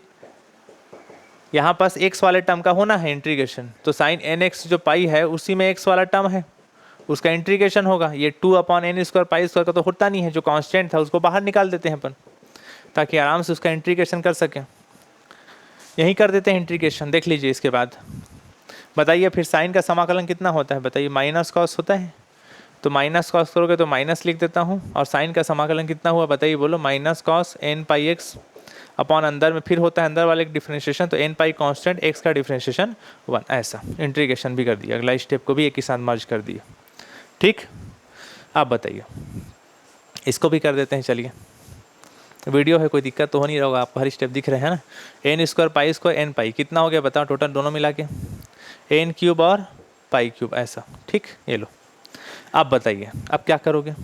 Speaker 1: यहाँ पास x वाले टर्म का होना है इंटीग्रेशन, तो साइन एन एक्स जो पाई है उसी में x वाला टर्म है, उसका इंटीग्रेशन होगा। ये 2 upon n square pi square का तो होता नहीं है, जो कांस्टेंट था उसको बाहर निकाल देते हैं अपन ताकि आराम से उसका इंटीग्रेशन कर सकें। यही कर देते हैं इंटीग्रेशन, देख लीजिए। इसके बाद बताइए फिर साइन का समाकलन कितना होता है बताइए, माइनस कॉस होता है, तो माइनस कॉस करोगे तो माइनस लिख देता हूँ, और साइन का समाकलन कितना हुआ बताइए, बोलो minus cos n pi x upon अंदर में फिर होता है अंदर वाले डिफ्रेंशिएशन, तो एन पाई कांस्टेंट एक्स का डिफ्रेंशिएशन 1, ऐसा इंटीग्रेशन भी कर दिया। अगला स्टेप को भी एक ही साथ मर्ज कर दिया, ठीक। आप बताइए, इसको भी कर देते हैं, चलिए। वीडियो है, कोई दिक्कत तो हो नहीं रहा होगा, आपको हर स्टेप दिख रहे हैं ना। N square pi square n pi कितना हो गया बताओ टोटल दोनों मिला के, एन क्यूब और पाई क्यूब, ऐसा, ठीक। ये लो, आप बताइए अब क्या करोगे,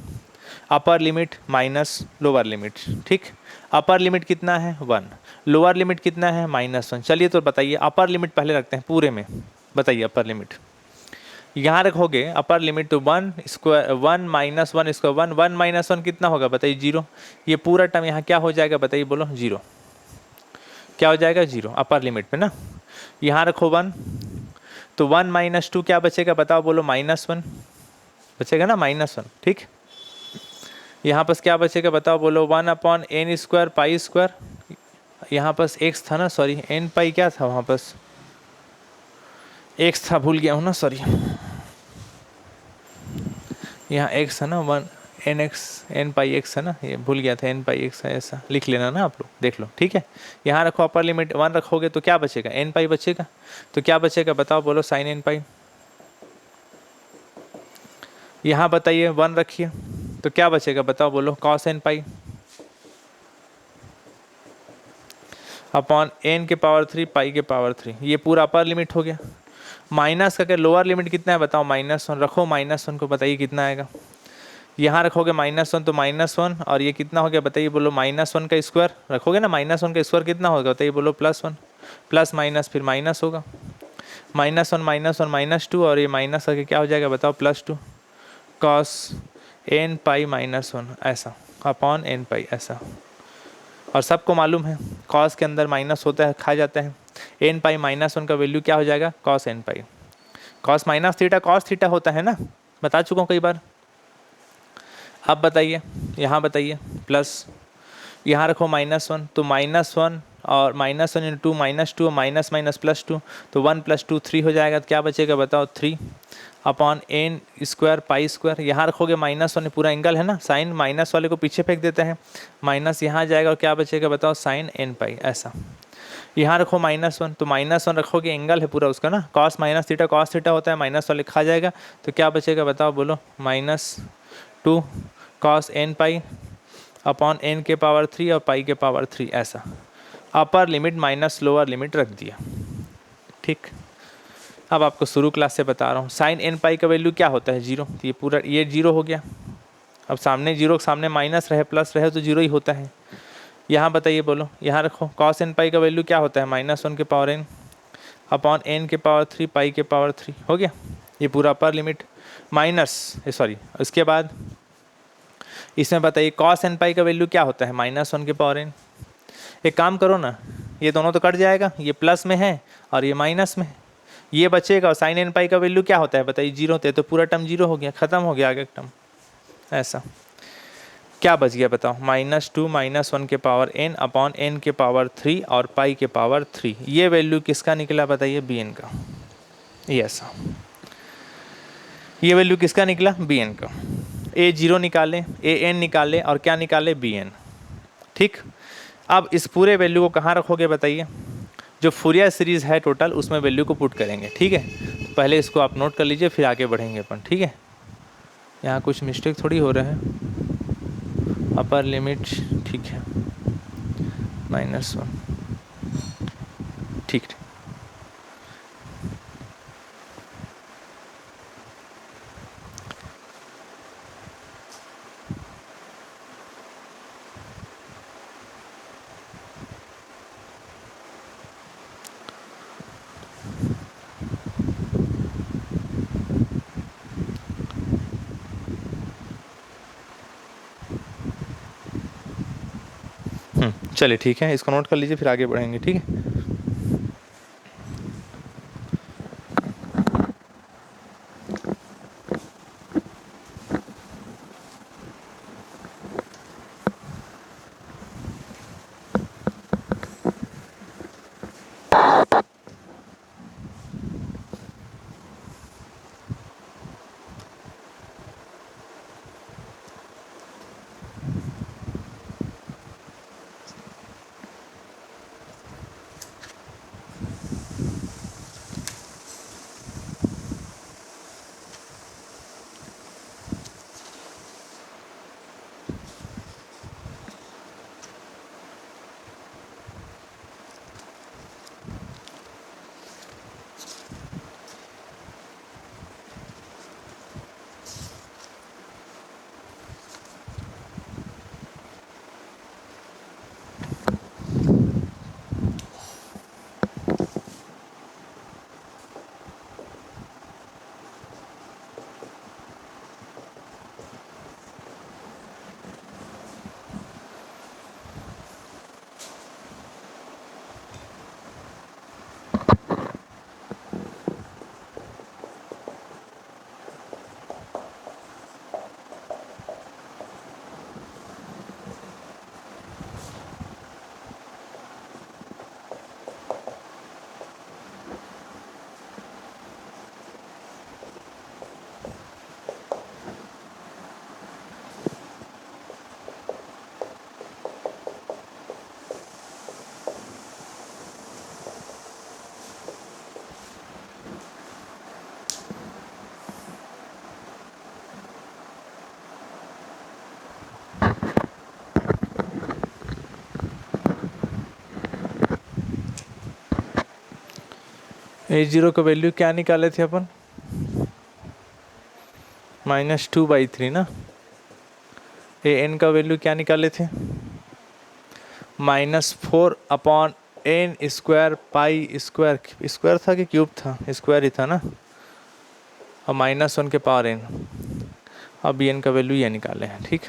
Speaker 1: upper limit minus lower limit, ठीक। अपर लिमिट कितना है 1, लोअर लिमिट कितना है -1। चलिए तो बताइए अपर लिमिट पहले रखते हैं पूरे में, बताइए अपर लिमिट यहाँ रखोगे, अपर लिमिट तो 1 स्क्वायर 1 माइनस 1 स्क्वायर 1 माइनस 1 कितना होगा बताइए 0, ये पूरा टर्म यहाँ क्या हो जाएगा बताइए, बोलो 0, क्या हो जाएगा 0 अपर लिमिट पे ना। यहाँ रखो 1, तो 1 माइनस 2 क्या बचेगा बताओ, बोलो -1 बचेगा ना, -1, ठीक। यहाँ पास क्या बचेगा बताओ, बोलो 1 upon n square pi square, यहाँ पास एक्स था ना, सॉरी एन पाई क्या था वहाँ पास, एक्स था, भूल गया हूँ ना, सॉरी। यहाँ एक्स है ना, 1 N x N pi x है ना, ये भूल गया था, एन पाई एक्स है, ऐसा लिख लेना ना आप लोग, देख लो, ठीक है। यहाँ रखो अपर लिमिट 1 रखोगे तो क्या बचेगा, एन पाई बचेगा, तो क्या बचेगा बताओ, बोलो साइन एन पाई। यहाँ बताइए 1 रखिए तो क्या बचेगा बताओ, बोलो cos n pi upon n के पावर 3 पाई के पावर 3, ये पूरा अपर लिमिट हो गया। माइनस का लोअर लिमिट कितना है बताओ, -1 रखो, -1 को बताइए कितना आएगा, यहाँ रखोगे -1 तो -1, और ये कितना हो गया बताइए, बोलो -1 का स्क्वायर रखोगे ना, -1 का स्क्वायर कितना होगा बताइए, बोलो +1, प्लस माइनस फिर माइनस होगा, -1 -2, और ये माइनस करके क्या हो जाएगा बताओ, +2 कॉस एन पाई -1, ऐसा अपॉन एन पाई, ऐसा। और सबको मालूम है कॉस के अंदर माइनस होता है, खा जाता है, एन पाई -1 का वैल्यू क्या हो जाएगा, cos n pi. Cos minus theta cos theta होता है ना, बता चुका हूँ कई बार। अब बताइए, यहाँ बताइए प्लस, यहाँ रखो -1, तो -1 और -1 इंटू -2 माइनस माइनस +2, तो 1 + 2 3 हो जाएगा। तो क्या बचेगा बताओ, 3 upon n square pi square. यहाँ रखोगे -1, पूरा एंगल है ना, साइन माइनस वाले को पीछे फेंक देते हैं, माइनस यहाँ जाएगा और क्या बचेगा बताओ, साइन n पाई। ऐसा यहाँ रखो -1, तो -1 रखोगे, एंगल है पूरा उसका ना, cos minus theta cos theta होता है, माइनस वाले खा जाएगा, तो क्या बचेगा बताओ, बोलो -2 cos n pi upon n के पावर 3 और पाई के पावर 3। ऐसा अपर लिमिट माइनस लोअर लिमिट रख दिया। ठीक, अब आपको शुरू क्लास से बता रहा हूँ, साइन n पाई का वैल्यू क्या होता है, 0। तो ये पूरा ये 0 हो गया। अब सामने 0 के सामने माइनस रहे प्लस रहे तो 0 ही होता है। यहाँ बताइए, बोलो, यहाँ रखो, cos n पाई का वैल्यू क्या होता है, -1 के पावर n अपॉन n के पावर 3 पाई के पावर 3 हो गया। ये पूरा अपर लिमिट माइनस सॉरी, उसके बाद इसमें बताइए cos n पाई का वैल्यू क्या होता है, -1 के पावर n। एक काम करो ना, ये दोनों तो कट जाएगा, ये प्लस में है और ये माइनस में है, ये बचेगा। और साइन n पाई का वैल्यू क्या होता है बताइए, 0 होते, तो पूरा टर्म 0 हो गया, खत्म हो गया आगे टर्म। ऐसा क्या बच गया बताओ, -2 -1 के पावर n अपॉन n के पावर 3 और पाई के पावर 3। ये वैल्यू किसका निकला बताइए, bn का। ये ऐसा, ये वैल्यू किसका निकला, bn का। a0 निकाले, an निकाले और क्या निकाले, bn। ठीक, अब इस पूरे वैल्यू को कहाँ रखोगे बताइए, जो फूरियर सीरीज है टोटल उसमें वैल्यू को पुट करेंगे। ठीक है, तो पहले इसको आप नोट कर लीजिए, फिर आगे बढ़ेंगे अपन। ठीक है, यहाँ कुछ मिस्टेक थोड़ी हो रहा है, अपर लिमिट ठीक है, -1 ठीक। चलिए ठीक है, इसको नोट कर लीजिए, फिर आगे बढ़ेंगे। ठीक है, a0 का वैल्यू क्या निकाले थे अपन, -2/3 ना। an का वैल्यू क्या निकाले थे, -4 upon n square pi square, square था कि क्यूब था, स्क्वायर ही था ना, और -1 के पावर n। अब bn का वैल्यू ये निकाले हैं। ठीक,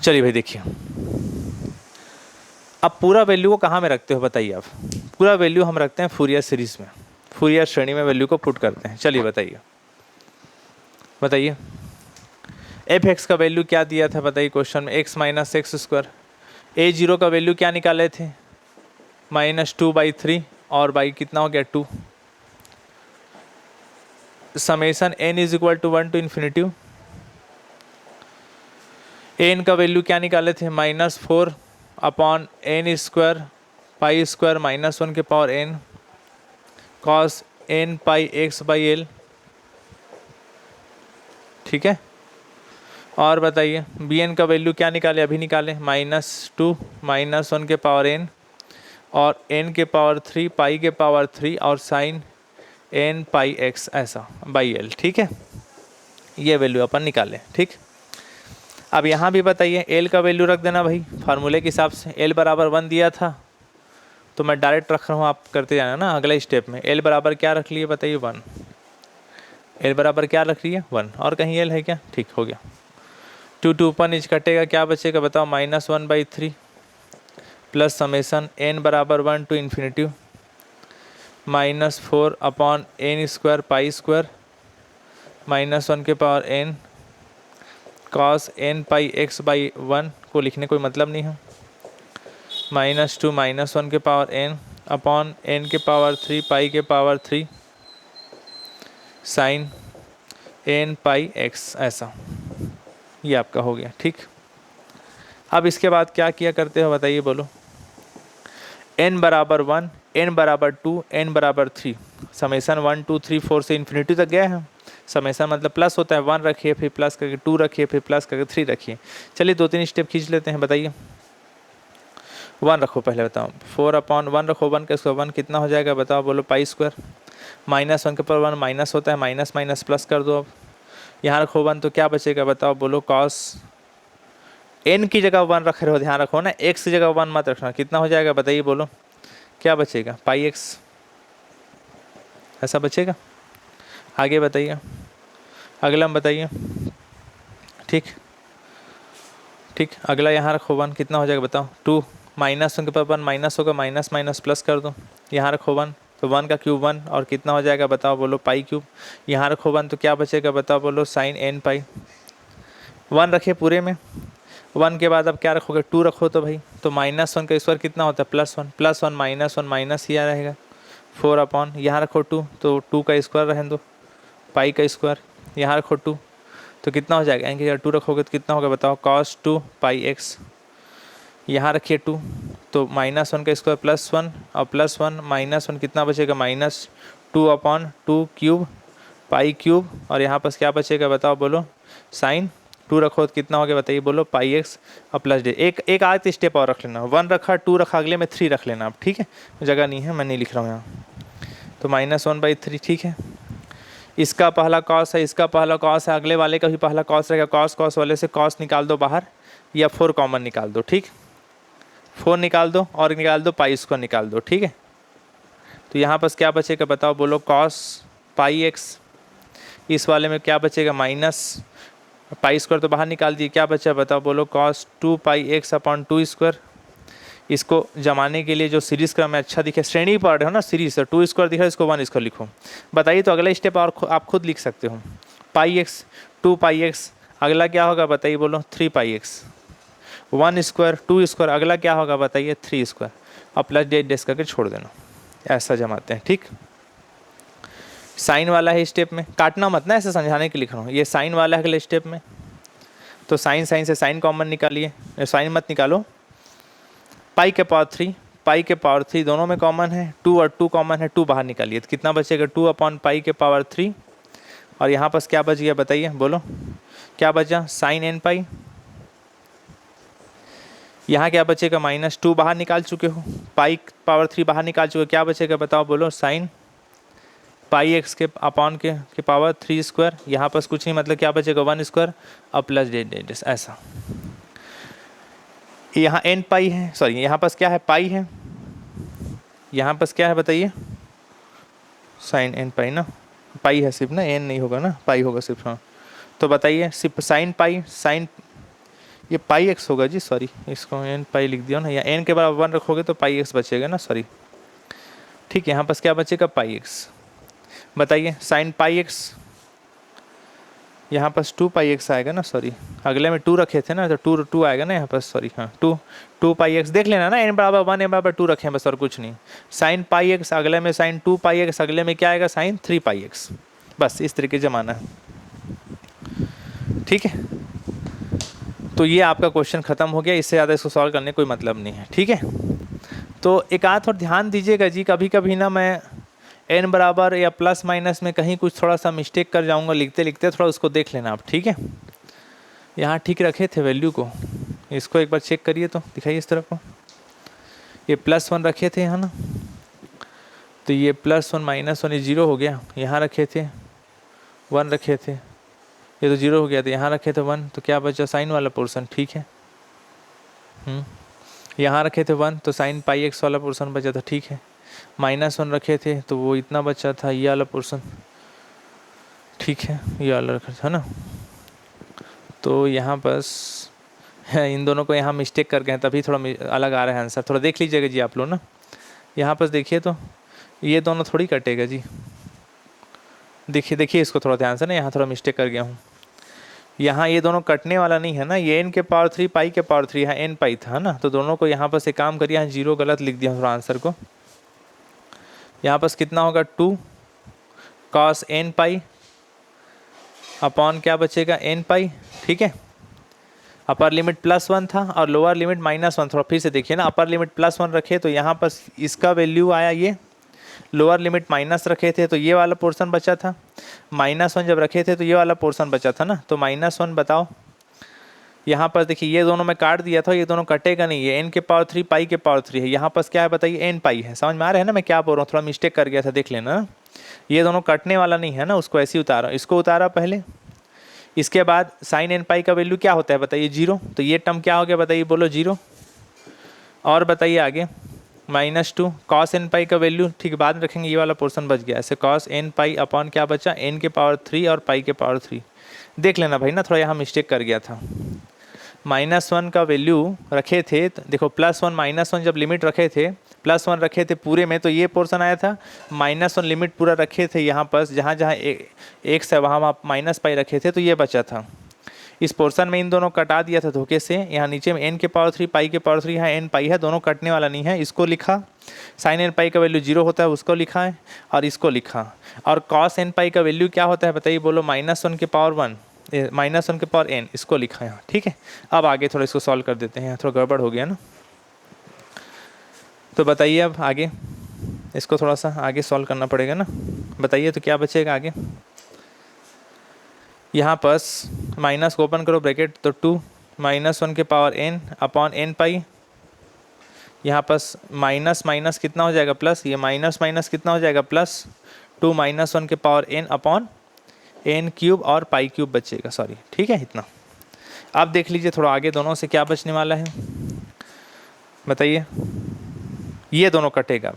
Speaker 1: चलिए भाई देखिए, अब पूरा वैल्यू को कहाँ में रखते हो बताइए आप, पूरा वैल्यू हम रखते हैं फूरियर सीरीज में। फूरियर श्रेणी में वैल्यू को पुट करते हैं। चलिए बताइए बताइए एफ एक्स का वैल्यू क्या दिया था बताइए क्वेश्चन में, एक्स माइनस एक्स स्क्वायर। ए जीरो का वैल्यू क्या निकाले थे, -2/3 और बाई कितना हो गया 2। Summation n is equal to 1 to infinity. N का वैल्यू क्या निकाले थे, -4 upon n square pi square -1 के power n cos n pi x by l. ठीक है, और बताइए बी एन का वैल्यू क्या निकाले, अभी निकाले, -2 -1 के पावर एन और एन के पावर 3 पाई के पावर 3 और साइन एन पाई एक्स ऐसा बाई एल। ठीक है, ये वैल्यू अपन निकाले। ठीक, अब यहाँ भी बताइए एल का वैल्यू रख देना भाई फार्मूले के हिसाब से। एल बराबर 1 दिया था तो मैं डायरेक्ट रख रहा हूँ, आप करते जाना ना अगले स्टेप में। एल बराबर क्या रख लिए बताइए 1। एल बराबर क्या रख रही है 1, और कहीं एल है क्या, ठीक हो गया। 2 2 ऊपर नीचे कटेगा, क्या बचेगा बताओ, -1/3 प्लस समेसन एन बराबर 1 to infinity -4 upon n square pi square -1 के power n cos n pi x by 1 को लिखने कोई मतलब नहीं है, -2 -1 के पावर एन अपॉन एन के पावर 3 पाई के power 3 sign n pi x ऐसा, ये आपका हो गया। ठीक, अब इसके बाद क्या किया करते हो बताइए, बोलो। n बराबर 1, n बराबर 2, n बराबर 3, समेसन 1 2 3 4 से इन्फिनिटी तक गया है। समेसन मतलब प्लस होता है, 1 रखिए फिर प्लस करके 2 रखिए फिर प्लस करके 3 रखिए। चलिए 2-3 स्टेप खींच लेते हैं, बताइए। 1 रखो पहले, बताओ 4 अपॉन 1 रखो, 1 का स्क्वायर 1 कितना हो जाएगा बताओ, बोलो पाई स्क्वायर। -1 के पर 1 माइनस होता है, माइनस माइनस प्लस कर दो। अब यहाँ रखो 1 तो क्या बचेगा बताओ, बोलो कॉस एन की जगह 1 रख रहे हो, ध्यान रखो ना, एक्स की जगह 1 मत रखना। कितना हो जाएगा बताइए, बोलो क्या बचेगा, पाई एक्स ऐसा बचेगा। आगे बताइए, अगला हम बताइए। ठीक ठीक, अगला यहाँ रखो 1 कितना हो जाएगा बताओ, 2 -1 के पर 1 माइनस होगा, माइनस माइनस प्लस कर दो। यहाँ रखो 1 तो 1 का क्यूब 1 और कितना हो जाएगा बताओ, बोलो पाई क्यूब। यहाँ रखो 1 तो क्या बचेगा बताओ, बोलो साइन एन पाई। 1 रखे पूरे में, 1 के बाद अब क्या रखोगे, 2 रखो तो भाई, तो -1 का स्क्वायर कितना होता है, +1 +1 -1 माइनस ही आ रहेगा 4 अपॉन, यहाँ रखो 2 तो 2 का स्क्वायर रहने दो, पाई का स्क्वायर। यहाँ रखो 2 तो कितना हो जाएगा, एन की जगह 2 रखोगे तो कितना होगा बताओ, cos 2 पाई एक्स। यहाँ रखिए 2 तो -1 का स्क्वायर +1 और +1 -1 कितना बचेगा, -2 अपॉन 2 क्यूब पाई क्यूब, और यहाँ पर क्या बचेगा बताओ, बोलो साइन 2 रखो तो कितना हो गया बताइए, बोलो पाई एक्स और प्लस डे। एक आध स्टेप और रख लेना, 1 रखा 2 रखा, अगले में 3 रख लेना आप। ठीक है, जगह नहीं है, मैं नहीं लिख रहा हूँ यहाँ, तो -1/3। ठीक है, इसका पहला कॉस है, इसका पहला कॉस है, अगले वाले का भी पहला कॉस रहेगा। कॉस कॉस वाले से कॉस निकाल दो बाहर, या 4 कॉमन निकाल दो। ठीक, 4 निकाल दो और निकाल दो पाई स्क्वायर निकाल दो। ठीक है, तो यहाँ पर क्या बचेगा बताओ, बोलो कॉस पाई एक्स। इस वाले में क्या बचेगा, माइनस पाई स्क्वायर तो बाहर निकाल दिए, क्या बचा बताओ, बोलो कॉस 2 पाई एक्स अपॉन 2 स्क्वायर। इसको जमाने के लिए जो सीरीज़ क्रम में अच्छा दिखे, श्रेणी पढ़ रहे हो ना सीरीज, 2 स्क्वायर दिख रहा है, इसको 1 स्क्वायर लिखो। बताइए, तो अगला स्टेप और आप खुद लिख सकते हो, पाई एक्स 2 पाई एक्स, अगला क्या होगा बताइए, बोलो 3 पाई एक्स, 1 स्क्वायर 2 स्क्वायर, अगला क्या होगा बताइए 3 स्क्वायर, और प्लस डेस करके छोड़ देना, ऐसा जमाते हैं। ठीक, साइन वाला है स्टेप में, काटना मत ना, ऐसे समझाने के लिए लिख रहा हूँ। ये साइन वाला है अगले स्टेप में, तो साइन साइन से साइन कॉमन निकालिए, साइन मत निकालो। पाई के पावर 3 पाई के पावर 3 दोनों में कॉमन है, 2 और 2 कॉमन है, 2 बाहर निकालिए तो कितना बचेगा, 2 अपॉन पाई के पावर 3, और यहाँ पर क्या बच गया बताइए, बोलो क्या बचा, साइन एन पाई। यहाँ क्या बचेगा, -2 बाहर निकाल चुके हो, पाई पावर 3 बाहर निकाल चुके हो, क्या बचेगा बताओ, बोलो साइन पाई एक्स के अपॉन के पावर 3 स्क्वायर। यहाँ पर कुछ नहीं, मतलब क्या बचेगा 1 स्क्वायर और प्लस डेस ऐसा। यहाँ एन पाई है, सॉरी यहाँ पास क्या है, पाई है, यहाँ पास क्या है बताइए, साइन एन पाई ना, पाई है सिर्फ ना, एन नहीं होगा ना, पाई होगा सिर्फ। हाँ, तो बताइए सिर्फ साइन पाई, साइन ये पाई एक्स होगा जी, सॉरी इसको एन पाई लिख दिया ना, या एन के बराबर 1 रखोगे तो पाई एक्स बचेगा ना, सॉरी। ठीक है, यहाँ पास क्या बचेगा, पाई एक्स। बताइए साइन पाई एक्स, यहाँ पास 2 पाई एक्स आएगा ना, सॉरी अगले में 2 रखे थे ना, तो 2 आएगा ना यहाँ पास, सॉरी हाँ 2 पाई एक्स देख लेना ना, n बराबर 1 n बराबर 2 रखे हैं बस और कुछ नहीं। साइन पाई एक्स अगले में साइन 2 पाई एक्स, अगले में क्या आएगा साइन 3 पाई एक्स, बस इस तरीके से जमाना है। ठीक है, तो ये आपका क्वेश्चन खत्म हो गया, इससे ज़्यादा इसको सॉल्व करने कोई मतलब नहीं है। ठीक है, तो एक आध और ध्यान दीजिएगा जी, कभी कभी ना मैं n बराबर या प्लस माइनस में कहीं कुछ थोड़ा सा मिस्टेक कर जाऊंगा लिखते लिखते, थोड़ा उसको देख लेना आप। ठीक है, यहाँ ठीक रखे थे वैल्यू को, इसको एक बार चेक करिए तो दिखाइए इस तरफ को, ये +1 रखे थे यहाँ ना, तो ये +1 -1 ये 0 हो गया, यहाँ रखे थे 1 रखे थे, ये तो 0 हो गया, तो यहाँ रखे थे 1, तो क्या बचा साइन वाला पोर्शन। ठीक है, यहाँ रखे थे 1 तो साइन पाई एक्स वाला पोर्शन बचा था। ठीक है, -1 रखे थे तो वो इतना बचा था, ये वाला पोर्शन। ठीक है, ये वाला रखा था ना, तो यहाँ बस इन दोनों को यहाँ मिस्टेक कर गए हैं, तभी थोड़ा अलग आ रहा है आंसर, थोड़ा देख लीजिएगा जी आप लोग ना। यहाँ पर देखिए तो ये दोनों थोड़ी कटेगा जी, देखिए देखिए इसको थोड़ा ध्यान से ना, यहाँ थोड़ा मिस्टेक कर गया हूँ, यहाँ ये दोनों कटने वाला नहीं है ना, ये n के पावर 3 पाई के पावर 3 है, n पाई था ना, तो दोनों को यहाँ पर से काम करिए, यहाँ 0 गलत लिख दिया थोड़ा आंसर को। यहाँ पर कितना होगा 2 cos n पाई अपॉन क्या बचेगा n पाई। ठीक है, अपर लिमिट +1 था और लोअर लिमिट -1, थोड़ा फिर से देखिए ना, अपर लिमिट +1 रखे तो यहाँ पर इसका वैल्यू आया ये, लोअर लिमिट माइनस रखे थे तो ये वाला पोर्शन बचा था, -1 जब रखे थे तो ये वाला पोर्शन बचा था ना, तो -1 बताओ। यहाँ पर देखिए ये दोनों में काट दिया था, ये दोनों कटेगा नहीं, ये n के पावर 3 पाई के पावर 3 है, यहाँ पर क्या है बताइए n पाई है। समझ में आ रहा है ना मैं क्या बोल रहा हूँ, थोड़ा मिस्टेक कर गया था, देख लेना ना, ये दोनों कटने वाला नहीं है ना, उसको ऐसे ही उतारा, इसको उतारा पहले, इसके बाद साइन n पाई का वैल्यू क्या होता है बताइए 0, तो ये टर्म क्या हो गया बताइए, बोलो 0। और बताइए आगे -2 cos n पाई का वैल्यू, ठीक बाद में रखेंगे, ये वाला पोर्शन बच गया, ऐसे cos n पाई अपॉन क्या बचा n के पावर 3 और पाई के पावर 3। देख लेना भाई ना, थोड़ा यहाँ मिस्टेक कर गया था, -1 का वैल्यू रखे थे, तो देखो +1 -1 जब लिमिट रखे थे, +1 रखे थे पूरे में तो ये पोर्शन आया था, -1 लिमिट पूरा रखे थे, यहाँ पर जहाँ जहाँ एक से वहाँ वहाँ -पाई रखे थे तो ये बचा था, इस पोर्शन में इन दोनों कटा दिया था धोखे से, यहाँ नीचे में n के पावर 3 पाई के पावर 3 यहाँ n पाई है, दोनों कटने वाला नहीं है, इसको लिखा, साइन n पाई का वैल्यू 0 होता है उसको लिखा है, और इसको लिखा, और cos n पाई का वैल्यू क्या होता है बताइए, बोलो -1 के पावर 1 -1 के पावर n, इसको लिखा है यहाँ। ठीक है, अब आगे थोड़ा इसको सॉल्व कर देते हैं, यहाँ थोड़ा गड़बड़ हो गया ना, तो बताइए अब आगे इसको थोड़ा सा आगे सॉल्व करना पड़ेगा ना, बताइए तो क्या बचेगा आगे। यहाँ पास माइनस को ओपन करो ब्रैकेट, तो 2 -1 के power n upon n pi, यहाँ पास माइनस माइनस कितना हो जाएगा प्लस, ये माइनस माइनस कितना हो जाएगा प्लस, 2 -1 के power n upon n cube और पाई क्यूब बचेगा, सॉरी। ठीक है इतना, अब देख लीजिए थोड़ा आगे दोनों से क्या बचने वाला है बताइए, ये दोनों कटेगा, अब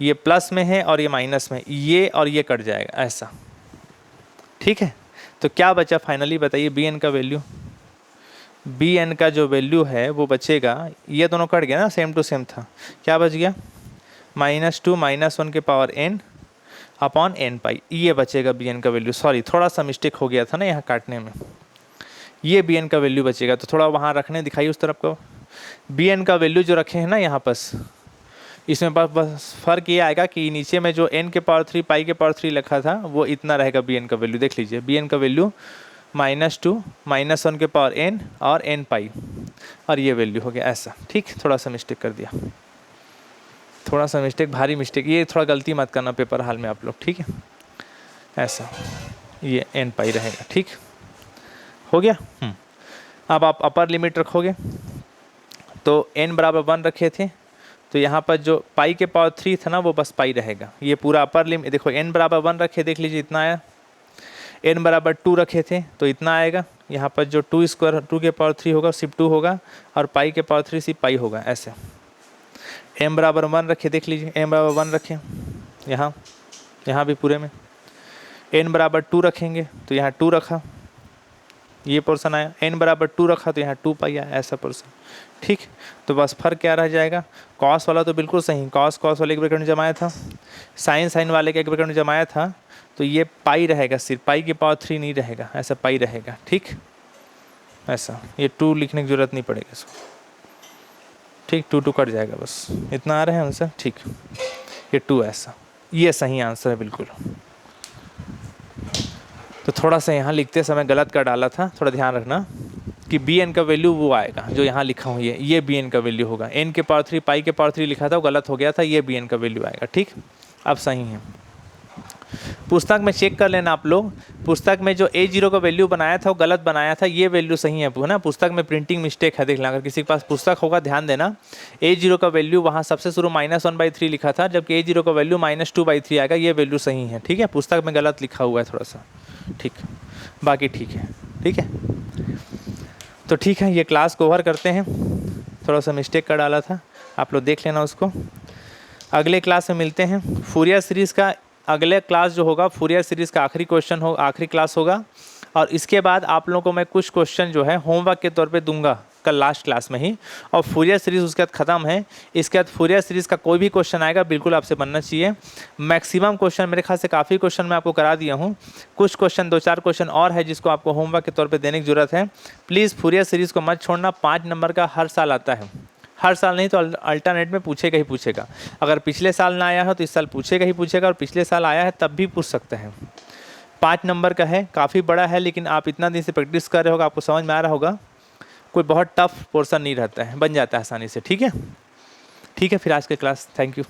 Speaker 1: ये प्लस में है और ये माइनस में, ये और ये कट जाएगा ऐसा। ठीक है, तो क्या बचा फाइनली बताइए, bn का वैल्यू, bn का जो वैल्यू है वो बचेगा, ये दोनों कट गया ना, सेम टू सेम था, क्या बच गया -2 -1 के पावर n अपॉन n पाई, ये बचेगा bn का वैल्यू। सॉरी थोड़ा सा मिस्टेक हो गया था ना यहाँ काटने में, ये bn का वैल्यू बचेगा, तो थोड़ा वहाँ रखने दिखाइए उस तरफ को, bn का वैल्यू जो रखे हैं ना यहाँ पास, इसमें बस फ़र्क ये आएगा कि नीचे में जो n के पावर 3 पाई के पावर 3 लिखा था वो इतना रहेगा bn का वैल्यू, देख लीजिए bn का वैल्यू -2 -1 के पावर n और n पाई, और ये वैल्यू हो गया ऐसा। ठीक, थोड़ा सा मिस्टेक कर दिया, थोड़ा सा मिस्टेक, भारी मिस्टेक, ये थोड़ा गलती मत करना पेपर हाल में आप लोग। ठीक है, ऐसा ये n पाई रहेगा। ठीक हो गया। अब आप अपर लिमिट रखोगे तो n बराबर 1 रखे थे, तो यहाँ पर जो पाई के पावर 3 था ना वो बस पाई रहेगा, ये पूरा अपर लिमिट देखो, n बराबर 1 रखे, देख लीजिए इतना आया, n बराबर 2 रखे थे तो इतना आएगा, यहाँ पर जो 2 स्क्वायर 2 के पावर 3 होगा सिर्फ 2 होगा, और पाई के पावर 3 सिर्फ पाई होगा ऐसे। m बराबर 1 रखे, देख लीजिए m बराबर 1 रखें, यहाँ भी पूरे में, n बराबर 2 रखेंगे तो यहाँ 2 रखा, ये पोर्शन आया, n बराबर 2 रखा तो यहाँ 2 पाई आया, ऐसा पोर्शन। ठीक, तो बस फर्क क्या रह जाएगा, कॉस वाला तो बिल्कुल सही, कॉस वाले एक ब्रैकेट में जमाया था, साइन वाले के एक ब्रैकेट में जमाया था, तो ये पाई रहेगा, सिर्फ पाई की पावर 3 नहीं रहेगा, ऐसा पाई रहेगा, ठीक। ऐसा ये 2 लिखने की जरूरत नहीं पड़ेगी इसको, ठीक। 2 कट जाएगा बस, इतना आ रहा है आंसर, ठीक। ये 2 ऐसा, ये सही आंसर है बिल्कुल। तो थोड़ा सा यहाँ लिखते समय गलत कर डाला था, थोड़ा ध्यान रखना कि बी एन का वैल्यू वो आएगा जो यहाँ लिखा हूँ, ये बी एन का वैल्यू होगा। एन के पावर 3 पाई के पावर 3 लिखा था, वो गलत हो गया था, ये बी एन का वैल्यू आएगा, ठीक। अब सही है। पुस्तक में चेक कर लेना आप लोग, पुस्तक में जो A0 का वैल्यू बनाया था वो गलत बनाया था, ये वैल्यू सही है ना। पुस्तक में प्रिंटिंग मिस्टेक है, देख लेना। अगर किसी के पास पुस्तक होगा ध्यान देना, A0 का वैल्यू वहाँ सबसे शुरू -1/3 लिखा था, जबकि A0 का वैल्यू -2/3 आएगा, ये वैल्यू सही है, ठीक है। पुस्तक में गलत लिखा हुआ है थोड़ा सा, ठीक। बाकी ठीक है, ठीक है। तो ठीक है, ये क्लास कवर करते हैं, थोड़ा सा मिस्टेक कर डाला था, आप लोग देख लेना उसको। अगले क्लास में मिलते हैं। फूरियर सीरीज़ का अगले क्लास जो होगा, फूरियर सीरीज़ का आखिरी क्वेश्चन हो, आखिरी क्लास होगा। और इसके बाद आप लोगों को मैं कुछ क्वेश्चन जो है होमवर्क के तौर पे दूंगा कल लास्ट क्लास में ही, और फूरियर सीरीज़ उसके बाद ख़त्म है। इसके बाद फूरियर सीरीज़ का कोई भी क्वेश्चन आएगा बिल्कुल आपसे बनना चाहिए। मैक्सिमम क्वेश्चन, मेरे ख्याल से काफ़ी क्वेश्चन मैं आपको करा दिया हूँ, कुछ क्वेश्चन 2-4 क्वेश्चन और है जिसको आपको होमवर्क के तौर पर देने की ज़रूरत है। प्लीज़ फूरियर सीरीज़ को मत छोड़ना, 5 नंबर का हर साल आता है, हर साल नहीं तो अल्टरनेट में पूछेगा ही पूछेगा। अगर पिछले साल ना आया हो तो इस साल पूछेगा ही पूछेगा, और पिछले साल आया है तब भी पूछ सकते हैं। 5 नंबर का है, काफ़ी बड़ा है, लेकिन आप इतना दिन से प्रैक्टिस कर रहे होगा, आपको समझ में आ रहा होगा, कोई बहुत टफ पोर्शन नहीं रहता है, बन जाता है आसानी से, ठीक है। ठीक है, फिर आज के क्लास, थैंक यू।